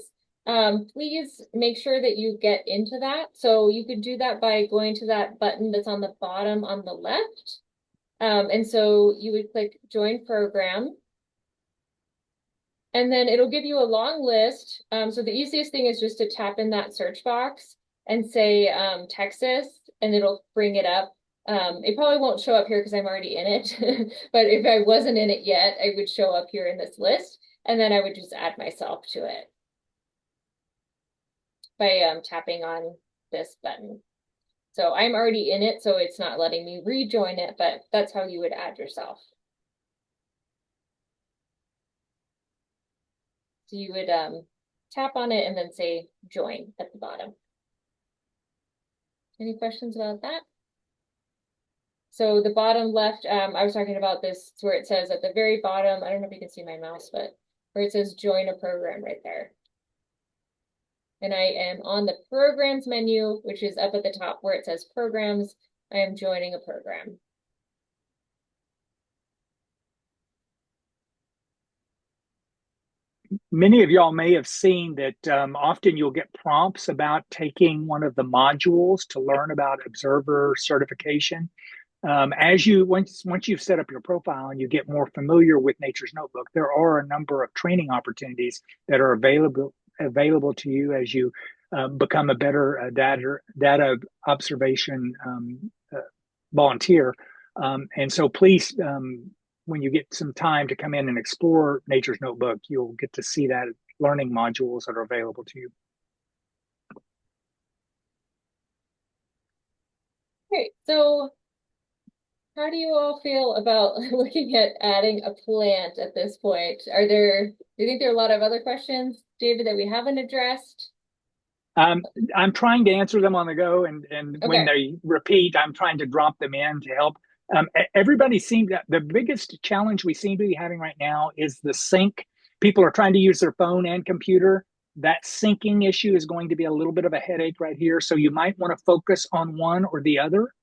please make sure that you get into that. So you could do that by going to that button that's on the bottom on the left. And so you would click Join Program. And then it'll give you a long list. So the easiest thing is just to tap in that search box and say Texas, and it'll bring it up. It probably won't show up here because I'm already in it. But if I wasn't in it yet, I would show up here in this list. And then I would just add myself to it by tapping on this button. So I'm already in it, so it's not letting me rejoin it, but that's how you would add yourself. So you would tap on it and then say join at the bottom. Any questions about that? So the bottom left, I was talking about this where it says at the very bottom, I don't know if you can see my mouse, but where it says join a program right there. And I am on the programs menu, which is up at the top where it says programs. I am joining a program. Many of y'all may have seen that often you'll get prompts about taking one of the modules to learn about observer certification. As you once you've set up your profile and you get more familiar with Nature's Notebook, there are a number of training opportunities that are available to you as you become a better data observation volunteer. And so please, when you get some time to come in and explore Nature's Notebook, you'll get to see that learning modules that are available to you. Okay, so how do you all feel about looking at adding a plant at this point? Do you think there are a lot of other questions, David, that we haven't addressed? I'm trying to answer them on the go, and when Okay, they repeat, I'm trying to drop them in to help. Everybody seems that the biggest challenge we seem to be having right now is the sync. People are trying to use their phone and computer. That syncing issue is going to be a little bit of a headache right here. So you might want to focus on one or the other,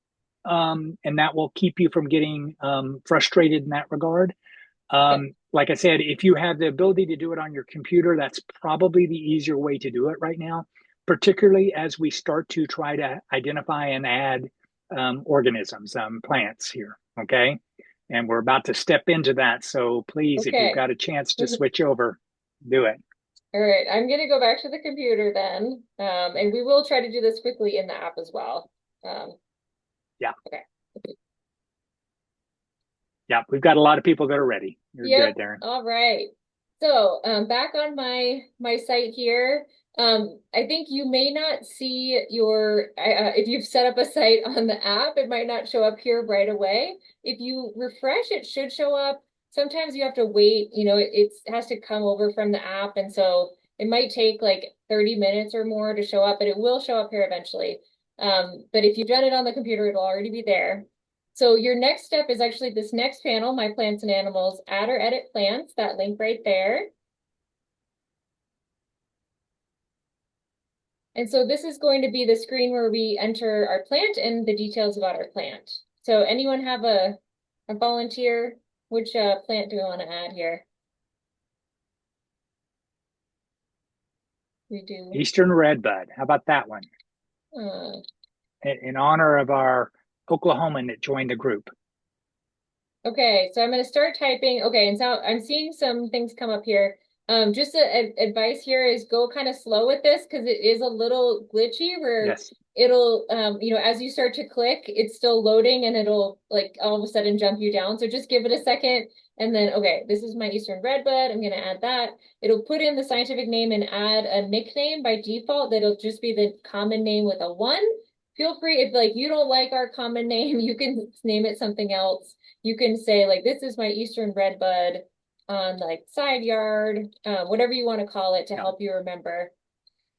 and that will keep you from getting frustrated in that regard. okay, Like I said, if you have the ability to do it on your computer, that's probably the easier way to do it right now, particularly as we start to try to identify and add organisms, plants here. Okay. And we're about to step into that. So please, if you've okay. got a chance to switch over, do it. All right, I'm gonna go back to the computer then, and we will try to do this quickly in the app as well. Yeah. Okay. Yeah. We've got a lot of people that are ready. You're Yep. good, Darren. All right. So back on my site here, I think you may not see your if you've set up a site on the app, it might not show up here right away. If you refresh, it should show up. Sometimes you have to wait, it has to come over from the app, and so it might take like 30 minutes or more to show up, but it will show up here eventually. But if you've done it on the computer, it'll already be there. So your next step is actually this next panel, My Plants and Animals, Add or Edit Plants, that link right there. And so this is going to be the screen where we enter our plant and the details about our plant. So anyone have a volunteer? Which plant do we want to add here? We do. Eastern Redbud. How about that one? Uh, In honor of our Oklahoman that joined the group. Okay, so I'm going to start typing. Okay, and so I'm seeing some things come up here. Just advice here is go kind of slow with this because it is a little glitchy where Yes. it'll, as you start to click, it's still loading and it'll like all of a sudden jump you down. So just give it a second and then, okay, this is my Eastern Redbud. I'm going to add that. It'll put in the scientific name and add a nickname by default that'll just be the common name with a 1. Feel free, if like you don't like our common name, you can name it something else. You can say like, this is my Eastern Redbud on like side yard, whatever you want to call it to Yeah. help you remember.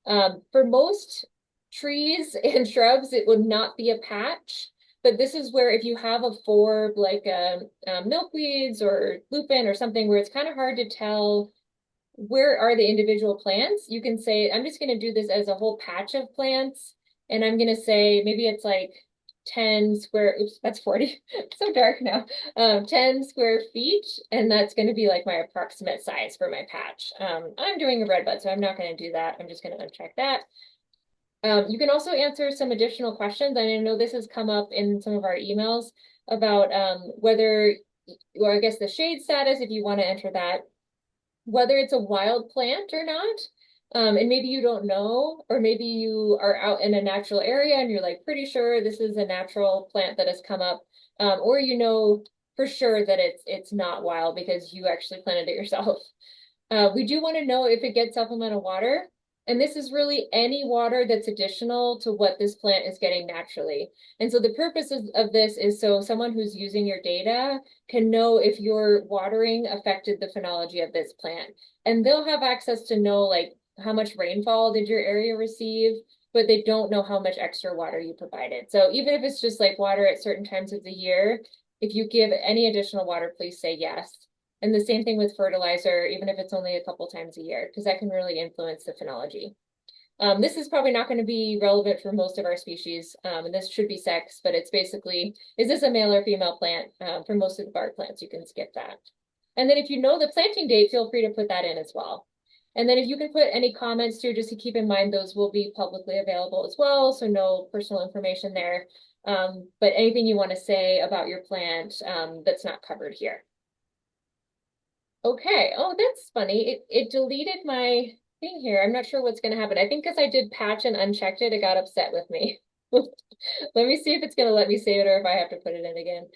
For most trees and shrubs, it would not be a patch, but this is where if you have a forb like milkweeds or lupin or something where it's kind of hard to tell where are the individual plants, you can say, I'm just going to do this as a whole patch of plants. And I'm going to say, maybe it's like 10 square, oops, that's 40. It's so dark now. 10 square feet. And that's going to be like my approximate size for my patch. I'm doing a red bud, so I'm not going to do that. I'm just going to uncheck that. You can also answer some additional questions. And I know this has come up in some of our emails about whether, or I guess the shade status, if you want to enter that, whether it's a wild plant or not. And maybe you don't know, or maybe you are out in a natural area and you're like pretty sure this is a natural plant that has come up, or you know for sure that it's not wild because you actually planted it yourself. We do want to know if it gets supplemental water. And this is really any water that's additional to what this plant is getting naturally. And so the purpose of this is so someone who's using your data can know if your watering affected the phenology of this plant. And they'll have access to know like how much rainfall did your area receive, but they don't know how much extra water you provided. So even if it's just like water at certain times of the year, if you give any additional water, please say yes. And the same thing with fertilizer, even if it's only a couple times a year, because that can really influence the phenology. This is probably not going to be relevant for most of our species, and this should be sex, but it's basically, is this a male or female plant? For most of the bark plants, you can skip that. And then if you know the planting date, feel free to put that in as well. And then if you can put any comments too, just to keep in mind, those will be publicly available as well, so no personal information there. But anything you want to say about your plant that's not covered here. Okay. Oh, that's funny. It deleted my thing here. I'm not sure what's going to happen. I think because I did patch and unchecked it, it got upset with me. Let me see if it's going to let me save it or if I have to put it in again.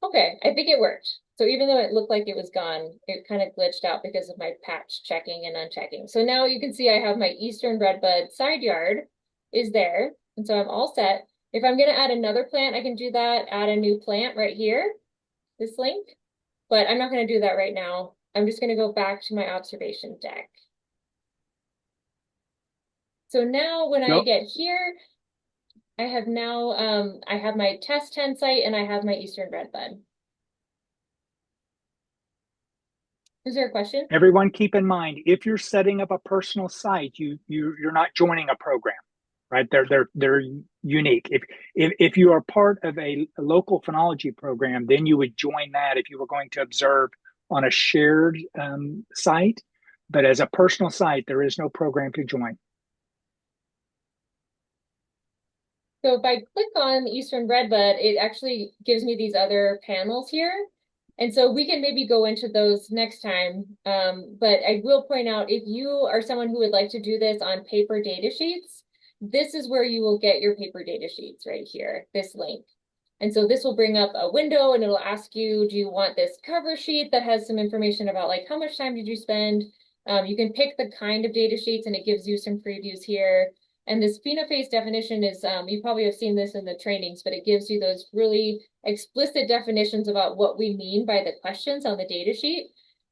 Okay, I think it worked. So even though it looked like it was gone, it kind of glitched out because of my patch checking and unchecking. So now you can see I have my Eastern Redbud side yard is there. And so I'm all set. If I'm going to add another plant, I can do that, add a new plant right here, this link. But I'm not going to do that right now. I'm just going to go back to my observation deck. So now when I Go. get here, I have now, I have my test 10 site and I have my Eastern Redbud. Is there a question? Everyone keep in mind, if you're setting up a personal site, you're not joining a program, right? They're unique. If you are part of a local phenology program, then you would join that if you were going to observe on a shared site. But as a personal site, there is no program to join. So if I click on Eastern Redbud, it actually gives me these other panels here. And so we can maybe go into those next time. But I will point out, if you are someone who would like to do this on paper data sheets, this is where you will get your paper data sheets right here, this link. And so this will bring up a window and it'll ask you, do you want this cover sheet that has some information about like how much time did you spend? You can pick the kind of data sheets and it gives you some previews here. And this phenophase definition is, you probably have seen this in the trainings, but it gives you those really explicit definitions about what we mean by the questions on the data sheet.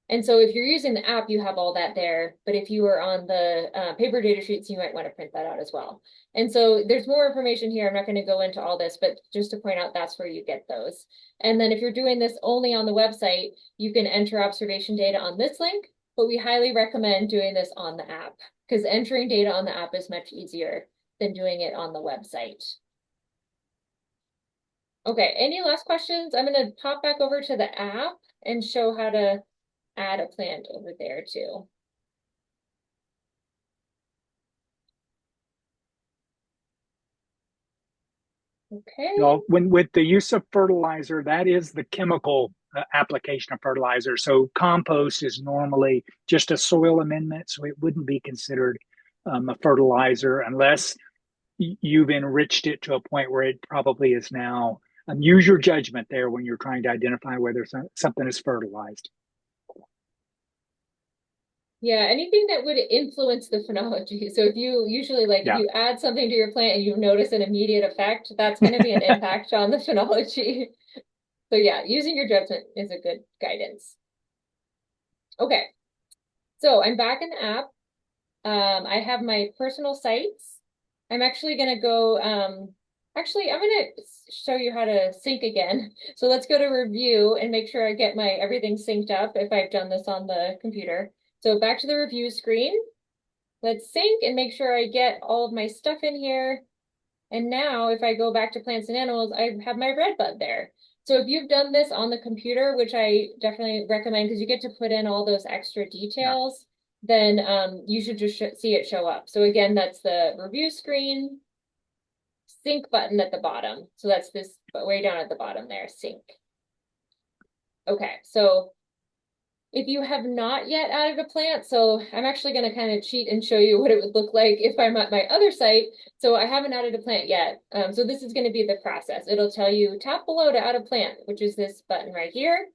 And so if you're using the app, you have all that there. But if you are on the paper data sheets, you might want to print that out as well. And so there's more information here. I'm not going to go into all this, but just to point out, that's where you get those. And then if you're doing this only on the website, you can enter observation data on this link, but we highly recommend doing this on the app because entering data on the app is much easier than doing it on the website. Okay, any last questions? I'm going to pop back over to the app and show how to add a plant over there too. Okay. Well, when with the use of fertilizer, that is the chemical application of fertilizer. So compost is normally just a soil amendment, so it wouldn't be considered a fertilizer unless you've enriched it to a point where it probably is now. Use your judgment there when you're trying to identify whether something is fertilized. Yeah, anything that would influence the phenology. So if you usually like if Yeah. you add something to your plant and you notice an immediate effect, that's going to be an impact on the phenology. So yeah, using your judgment is a good guidance. Okay, so I'm back in the app. I have my personal sites. I'm actually going to go, actually, I'm going to show you how to sync again. So let's go to review and make sure I get my everything synced up if I've done this on the computer. So back to the review screen. Let's sync and make sure I get all of my stuff in here. And now if I go back to plants and animals, I have my red bud there. So if you've done this on the computer, which I definitely recommend because you get to put in all those extra Yeah. details, then you should just see it show up. So again, that's the review screen, sync button at the bottom. So that's this way down at the bottom there, sync. Okay, so if you have not yet added a plant, so I'm actually going to kind of cheat and show you what it would look like if I'm at my other site. So I haven't added a plant yet. So this is going to be the process. It'll tell you tap below to add a plant, which is this button right here.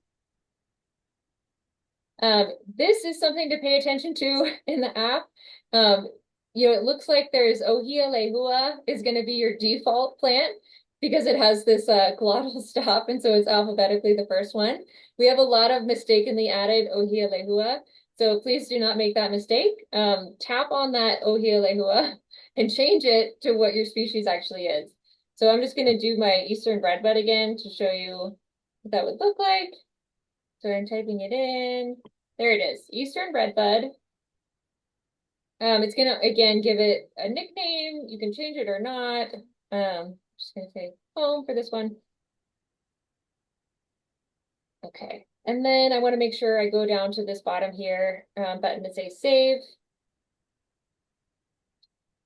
This is something to pay attention to in the app. It looks like there's Ohia lehua is going to be your default plant because it has this glottal stop, and so it's alphabetically the first one. We have a lot of mistakenly added Ohia lehua, so please do not make that mistake. Tap on that Ohia lehua and change it to what your species actually is. So I'm just going to do my Eastern redbud again to show you what that would look like. So I'm typing it in. There it is, Eastern redbud. It's gonna again give it a nickname. You can change it or not. Just gonna say home for this one. Okay, and then I want to make sure I go down to this bottom here button to say save.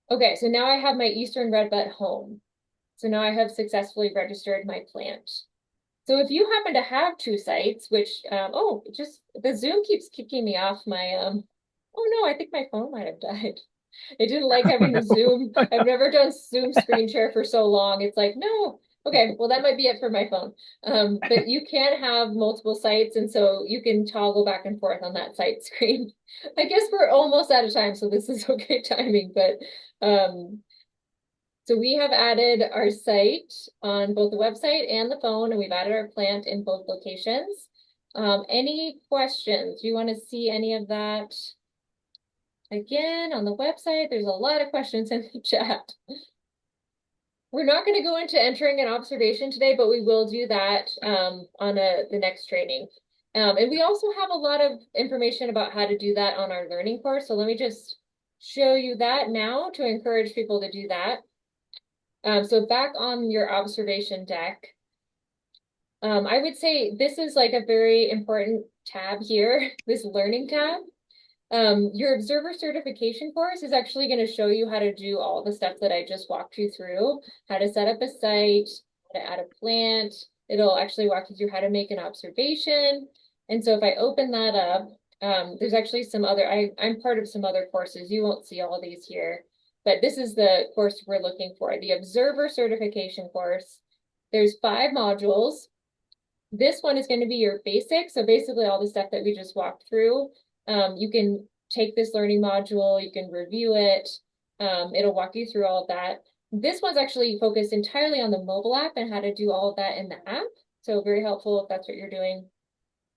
Okay, so now I have my Eastern redbud home. So now I have successfully registered my plant. So if you happen to have two sites, which, just the Zoom keeps kicking me off my, oh no, I think my phone might have died. It didn't like having the Zoom. I've never done Zoom screen share for so long. It's like, no. Okay, well, that might be it for my phone. But you can have multiple sites, and so you can toggle back and forth on that site screen. I guess we're almost out of time, so this is okay timing, but so we have added our site on both the website and the phone, and we've added our plant in both locations. Any questions? Do you want to see any of that? Again, on the website, there's a lot of questions in the chat. We're not going to go into entering an observation today, but we will do that on the next training. And we also have a lot of information about how to do that on our learning course. So let me just show you that now to encourage people to do that. So back on your observation deck, I would say this is like a very important tab here, this learning tab. Your observer certification course is actually going to show you how to do all the stuff that I just walked you through, how to set up a site, how to add a plant. It'll actually walk you through how to make an observation. And so if I open that up, there's actually some other, I'm part of some other courses. You won't see all these here, but this is the course we're looking for, the observer certification course. There's 5 modules. This one is going to be your basics. So basically all the stuff that we just walked through. You can take this learning module, you can review it. It'll walk you through all of that. This one's actually focused entirely on the mobile app and how to do all of that in the app. So very helpful if that's what you're doing.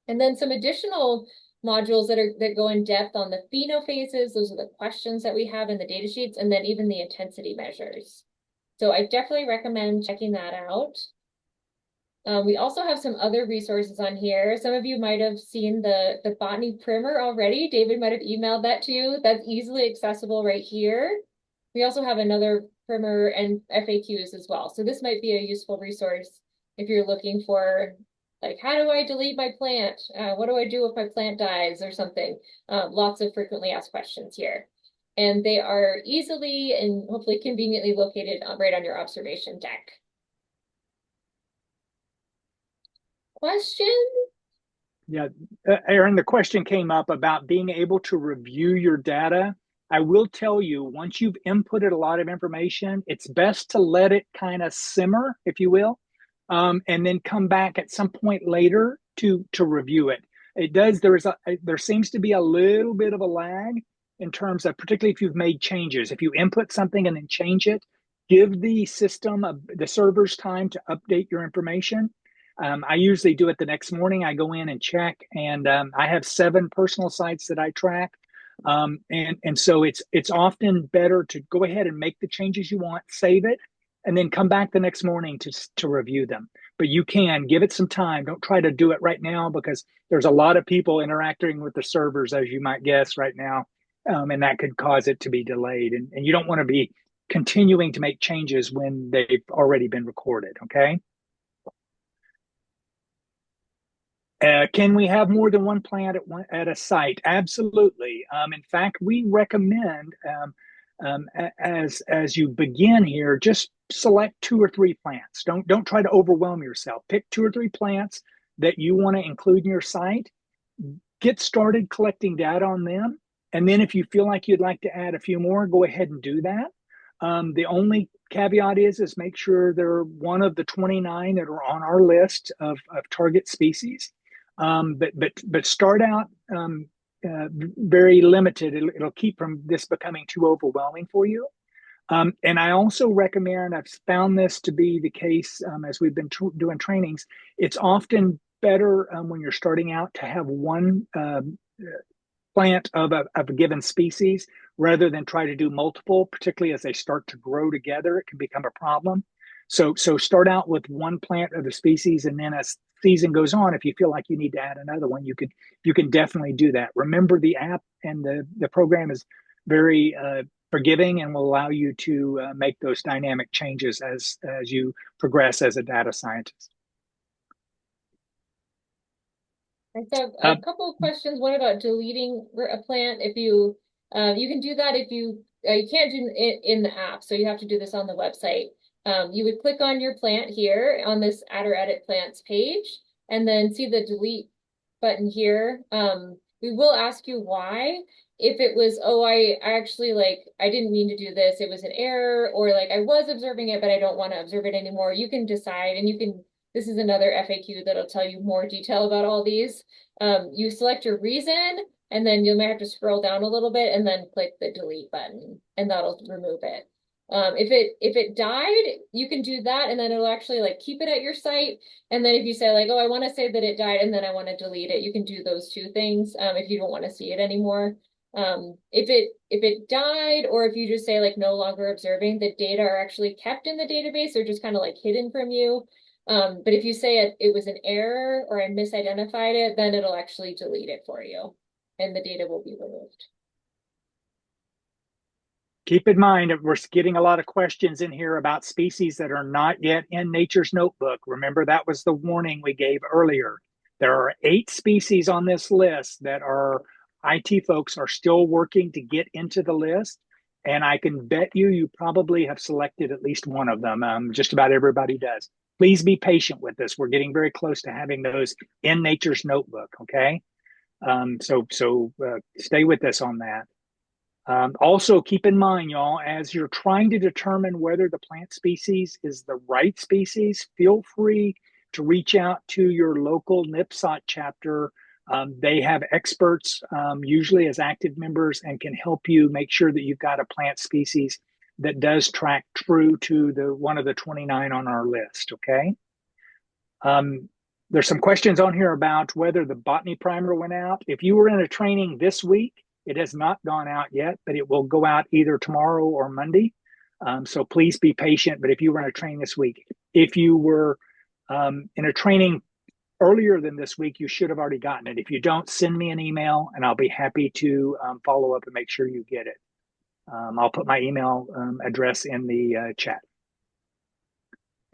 And then some additional modules that go in depth on the phases. Those are the questions that we have in the data sheets, and then even the intensity measures. So I definitely recommend checking that out. We also have some other resources on here. Some of you might have seen the botany primer already. David might have emailed that to you. That's easily accessible right here. We also have another primer and FAQs as well. So this might be a useful resource if you're looking for, like, how do I delete my plant? What do I do if my plant dies or something? Lots of frequently asked questions here. And they are easily and hopefully conveniently located right on your observation deck. Question? Yeah, Aaron, the question came up about being able to review your data. I will tell you, once you've inputted a lot of information, it's best to let it kind of simmer, if you will, and then come back at some point later to review it. It does. There seems to be a little bit of a lag in terms of, particularly if you've made changes. If you input something and then change it, give the system, the servers, time to update your information. I usually do it the next morning. I go in and check, and I have 7 personal sites that I track. And so it's often better to go ahead and make the changes you want, save it, and then come back the next morning to review them. But you can give it some time. Don't try to do it right now, because there's a lot of people interacting with the servers, as you might guess, right now, and that could cause it to be delayed. And you don't want to be continuing to make changes when they've already been recorded. Okay. Can we have more than one plant at a site? Absolutely. In fact, we recommend, as you begin here, just select 2 or 3 plants. Don't try to overwhelm yourself. Pick 2 or 3 plants that you want to include in your site. Get started collecting data on them, and then if you feel like you'd like to add a few more, go ahead and do that. The only caveat is make sure they're one of the 29 that are on our list of target species. But start out very limited. It'll keep from this becoming too overwhelming for you. And I also recommend, I've found this to be the case as we've been doing trainings, it's often better when you're starting out to have one plant of a given species rather than try to do multiple, particularly as they start to grow together. It can become a problem. So start out with one plant of the species, and then as season goes on, if you feel like you need to add another one, you can definitely do that. Remember, the app and the program is very forgiving and will allow you to make those dynamic changes as you progress as a data scientist. I have Uh, a couple of questions. One about deleting a plant. If you you can do that if you can't do it in the app, so you have to do this on the website. You would click on your plant here on this add or edit plants page, and then see the delete button here. We will ask you why. If it was, oh, I actually I didn't mean to do this, it was an error, or like I was observing it, but I don't want to observe it anymore, you can decide, and you can, this is another FAQ that'll tell you more detail about all these. You select your reason, and then you might have to scroll down a little bit and then click the delete button, and that'll remove it. If it died, you can do that, and then it'll actually keep it at your site. And then if you say oh, I want to say that it died, and then I want to delete it, you can do those 2 things if you don't want to see it anymore. If it died, or if you just say no longer observing, the data are actually kept in the database. They're just kind of hidden from you. But if you say it was an error or I misidentified it, then it'll actually delete it for you, and the data will be removed. Keep in mind, we're getting a lot of questions in here about species that are not yet in Nature's Notebook. Remember, that was the warning we gave earlier. There are 8 species on this list that our IT folks are still working to get into the list. And I can bet you probably have selected at least one of them. Just about everybody does. Please be patient with us. We're getting very close to having those in Nature's Notebook, okay? So stay with us on that. Also, keep in mind, y'all, as you're trying to determine whether the plant species is the right species, feel free to reach out to your local NIPSOT chapter. They have experts, usually as active members, and can help you make sure that you've got a plant species that does track true to the one of the 29 on our list. Okay. Um, there's some questions on here about whether the botany primer went out. If you were in a training this week, it has not gone out yet, but it will go out either tomorrow or Monday. So please be patient. But if you were in a training this week, if you were in a training earlier than this week, you should have already gotten it. If you don't, send me an email and I'll be happy to follow up and make sure you get it. I'll put my email address in the chat.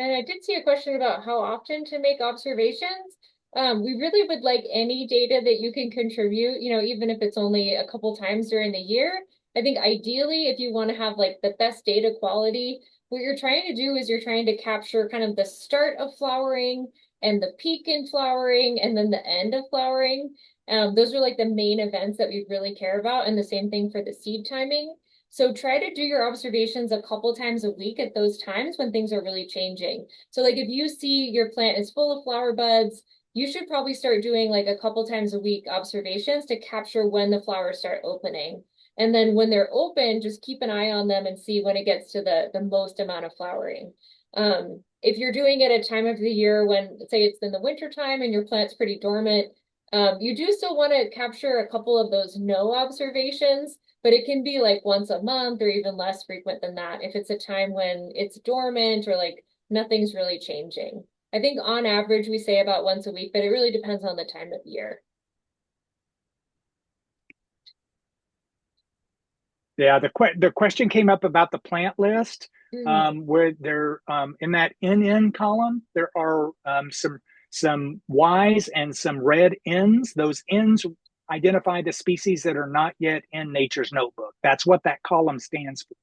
And I did see a question about how often to make observations. We really would like any data that you can contribute, even if it's only a couple times during the year. I think ideally, if you want to have like the best data quality, what you're trying to do is you're trying to capture kind of the start of flowering and the peak in flowering and then the end of flowering. Those are like the main events that we really care about. And the same thing for the seed timing. So try to do your observations a couple times a week at those times when things are really changing. So like if you see your plant is full of flower buds, you should probably start doing like a couple times a week observations to capture when the flowers start opening. And then when they're open, just keep an eye on them and see when it gets to the most amount of flowering. If you're doing it at a time of the year when, say it's in the winter time and your plant's pretty dormant, you do still want to capture a couple of those no observations, but it can be like once a month or even less frequent than that if it's a time when it's dormant or like nothing's really changing. I think on average we say about once a week, but it really depends on the time of year. Yeah, the question came up about the plant list, Mhm. where there in that NN column there are some Y's and some red N's. Those N's identify the species that are not yet in Nature's Notebook. That's what that column stands for.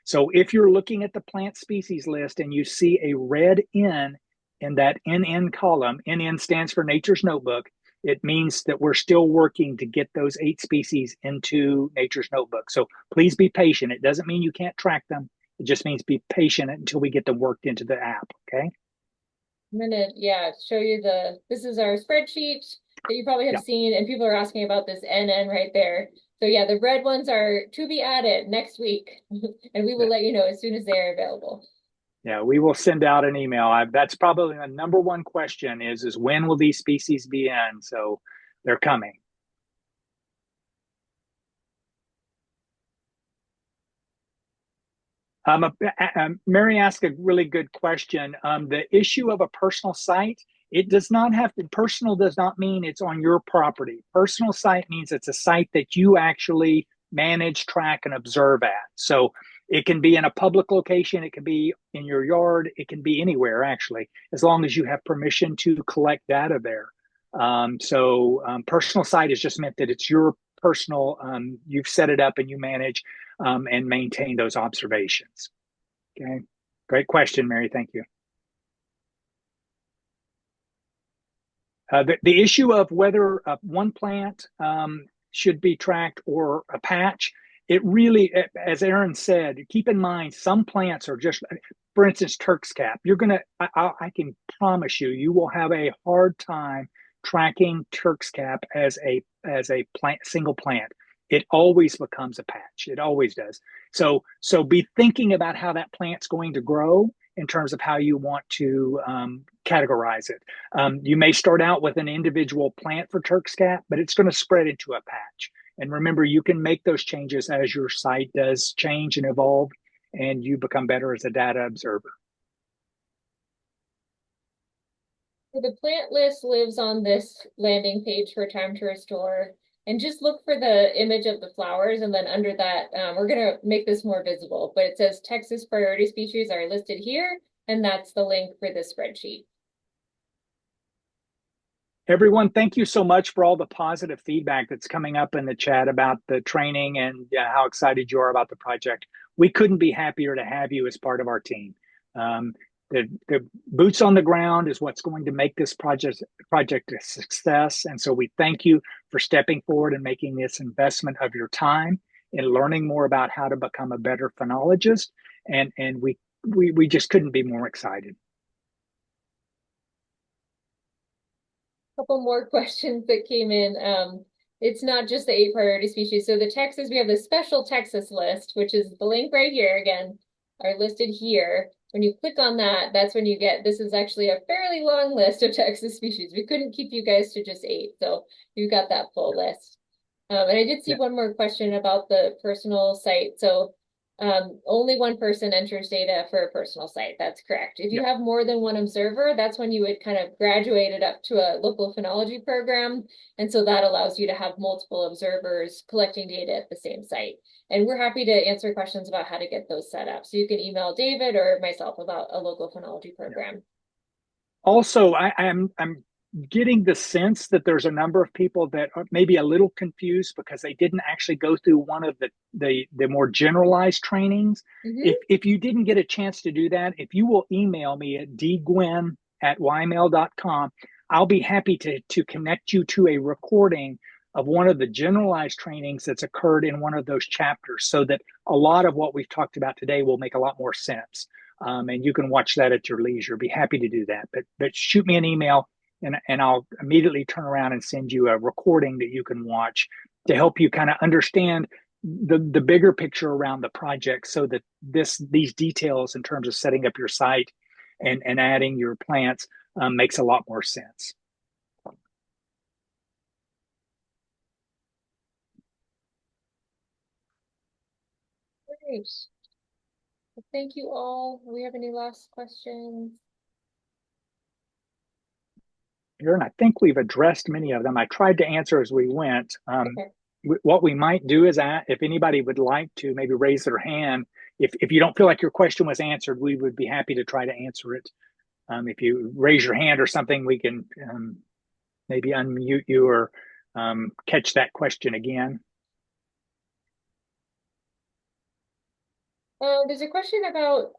So if you're looking at the plant species list and you see a red N in that NN column, NN stands for Nature's Notebook, it means that we're still working to get those 8 species into Nature's Notebook. So please be patient. It doesn't mean you can't track them. It just means be patient until we get them worked into the app. Okay. I'm gonna, yeah, show you this is our spreadsheet that you probably have Yeah. seen, and people are asking about this NN right there. So yeah, the red ones are to be added next week, and we will let you know as soon as they are available. Yeah, we will send out an email. That's probably the number one question is when will these species be in? So they're coming. Mary asked a really good question. The issue of a personal site, it does not have to, personal does not mean it's on your property. Personal site means it's a site that you actually manage, track, and observe at. So it can be in a public location, it can be in your yard, it can be anywhere actually, as long as you have permission to collect data there. Personal site is just meant that it's your personal, you've set it up and you manage and maintain those observations. Okay, great question, Mary. Thank you. The issue of whether one plant should be tracked or a patch, it really, as Aaron said, keep in mind some plants are just, for instance, Turk's cap. I can promise you, you will have a hard time tracking Turk's cap as a plant, single plant. It always becomes a patch. It always does. So be thinking about how that plant's going to grow in terms of how you want to categorize it. You may start out with an individual plant for Turk's cap, but it's going to spread into a patch. And remember, you can make those changes as your site does change and evolve, and you become better as a data observer. So the plant list lives on this landing page for Time to Restore. And just look for the image of the flowers. And then under that, we're going to make this more visible. But it says Texas priority species are listed here. And that's the link for this spreadsheet. Everyone, thank you so much for all the positive feedback that's coming up in the chat about the training and how excited you are about the project. We couldn't be happier to have you as part of our team. The boots on the ground is what's going to make this project a success. And so we thank you for stepping forward and making this investment of your time in learning more about how to become a better phenologist. And we just couldn't be more excited. Couple more questions that came in. It's not just the 8 priority species. So the Texas, we have the special Texas list, which is the link right here again, are listed here. When you click on that, that's when you get, this is actually a fairly long list of Texas species. We couldn't keep you guys to just 8, so you got that full list. And I did see Yeah, one more question about the personal site. So only one person enters data for a personal site. That's correct. If yeah. you have more than one observer, that's when you would kind of graduate it up to a local phenology program. And so that allows you to have multiple observers collecting data at the same site. And we're happy to answer questions about how to get those set up. So you can email David or myself about a local phenology program. Also, I'm getting the sense that there's a number of people that are maybe a little confused because they didn't actually go through one of the more generalized trainings. Mm-hmm. If you didn't get a chance to do that, if you will email me at dgwen@ymail.com, I'll be happy to connect you to a recording of one of the generalized trainings that's occurred in one of those chapters, so that a lot of what we've talked about today will make a lot more sense. And you can watch that at your leisure. Be happy to do that. But shoot me an email, and I'll immediately turn around and send you a recording that you can watch to help you kind of understand the bigger picture around the project, so that these details in terms of setting up your site and adding your plants makes a lot more sense. Great. Well, thank you all. Do we have any last questions? Aaron, I think we've addressed many of them. I tried to answer as we went. Okay. What we might do is, if anybody would like to maybe raise their hand, if you don't feel like your question was answered, we would be happy to try to answer it. If you raise your hand or something, we can maybe unmute you or catch that question again. There's a question about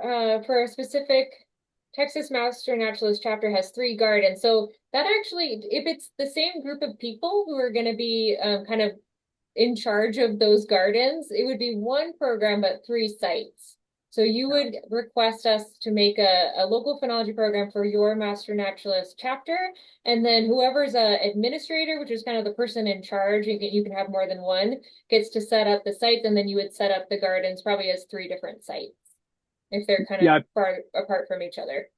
for a specific Texas Master Naturalist chapter has 3 gardens. So that actually, if it's the same group of people who are going to be kind of in charge of those gardens, it would be one program, but 3 sites. So you would request us to make a local phenology program for your Master Naturalist chapter, and then whoever's a administrator, which is kind of the person in charge, you can have more than one, gets to set up the sites, and then you would set up the gardens probably as 3 different sites if they're kind of Yeah, far apart from each other.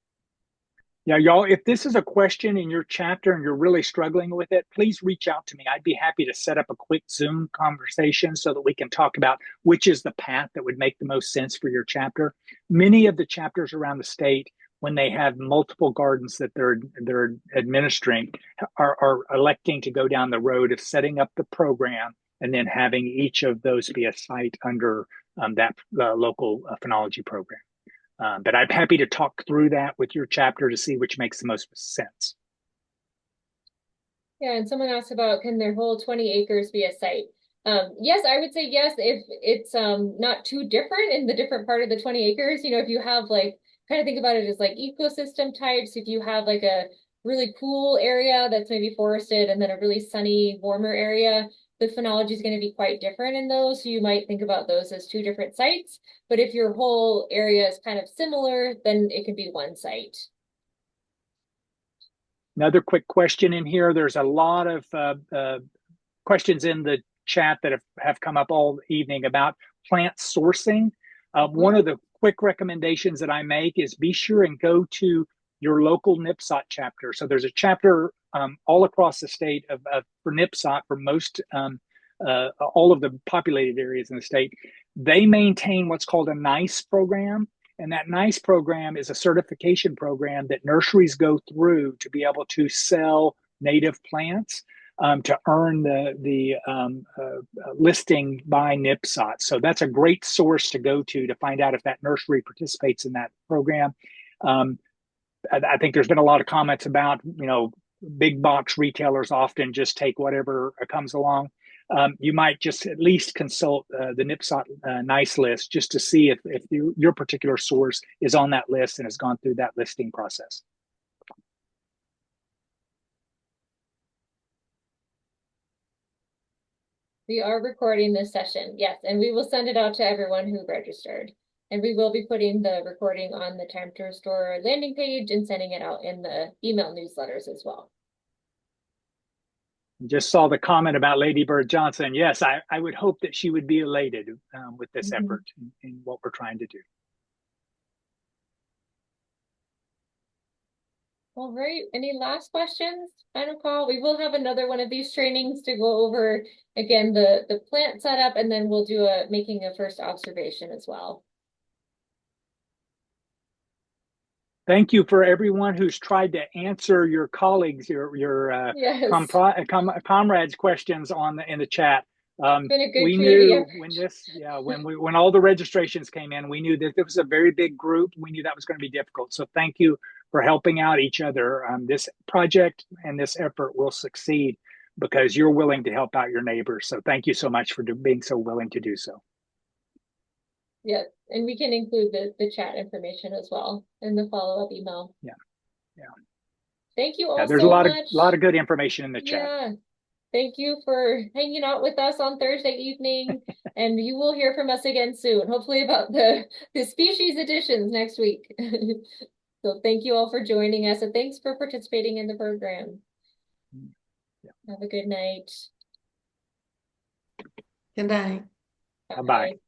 yeah, y'all, if this is a question in your chapter and you're really struggling with it, please reach out to me. I'd be happy to set up a quick Zoom conversation so that we can talk about which is the path that would make the most sense for your chapter. Many of the chapters around the state, when they have multiple gardens that they're administering, are electing to go down the road of setting up the program and then having each of those be a site under that local phenology program. But I'm happy to talk through that with your chapter to see which makes the most sense. Yeah, and someone asked about can their whole 20 acres be a site? Yes, I would say yes if it's not too different in the different part of the 20 acres. You know, if you have like kind of think about it as like ecosystem types, if you have like a really cool area that's maybe forested and then a really sunny, warmer area, the phenology is going to be quite different in those. So you might think about those as 2 different sites. But if your whole area is kind of similar, then it can be one site. Another quick question in here. There's a lot of questions in the chat that have come up all evening about plant sourcing. One Mhm. of the quick recommendations that I make is be sure and go to your local NIPSOT chapter. So there's a chapter all across the state for NIPSOT for most all of the populated areas in the state. They maintain what's called a NICE program. And that NICE program is a certification program that nurseries go through to be able to sell native plants to earn the listing by NIPSOT. So that's a great source to go to find out if that nursery participates in that program. I think there's been a lot of comments about, big box retailers often just take whatever comes along. You might just at least consult the NIPSOT NICE list just to see if your particular source is on that list and has gone through that listing process. We are recording this session, yes, and we will send it out to everyone who registered. And we will be putting the recording on the Time to Restore landing page and sending it out in the email newsletters as well. Just saw the comment about Lady Bird Johnson. Yes, I would hope that she would be elated with this Mhm. effort in what we're trying to do. All right, any last questions? Final call. We will have another one of these trainings to go over again the plant setup, and then we'll do a making a first observation as well. Thank you for everyone who's tried to answer your colleagues, your Yes, comrades' questions in the chat. it's been a good We community knew effort. when when all the registrations came in, we knew that it was a very big group. We knew that was going to be difficult. So thank you for helping out each other. This project and this effort will succeed because you're willing to help out your neighbors. So thank you so much for being so willing to do so. Yeah, and we can include the chat information as well in the follow-up email. Yeah, yeah, Thank you yeah. all There's a so lot much. of good information in the chat. Yeah, thank you for hanging out with us on Thursday evening, and you will hear from us again soon, hopefully about the species additions next week. So thank you all for joining us, and thanks for participating in the program. Yeah. Have a good night. Good night. Bye bye. Bye.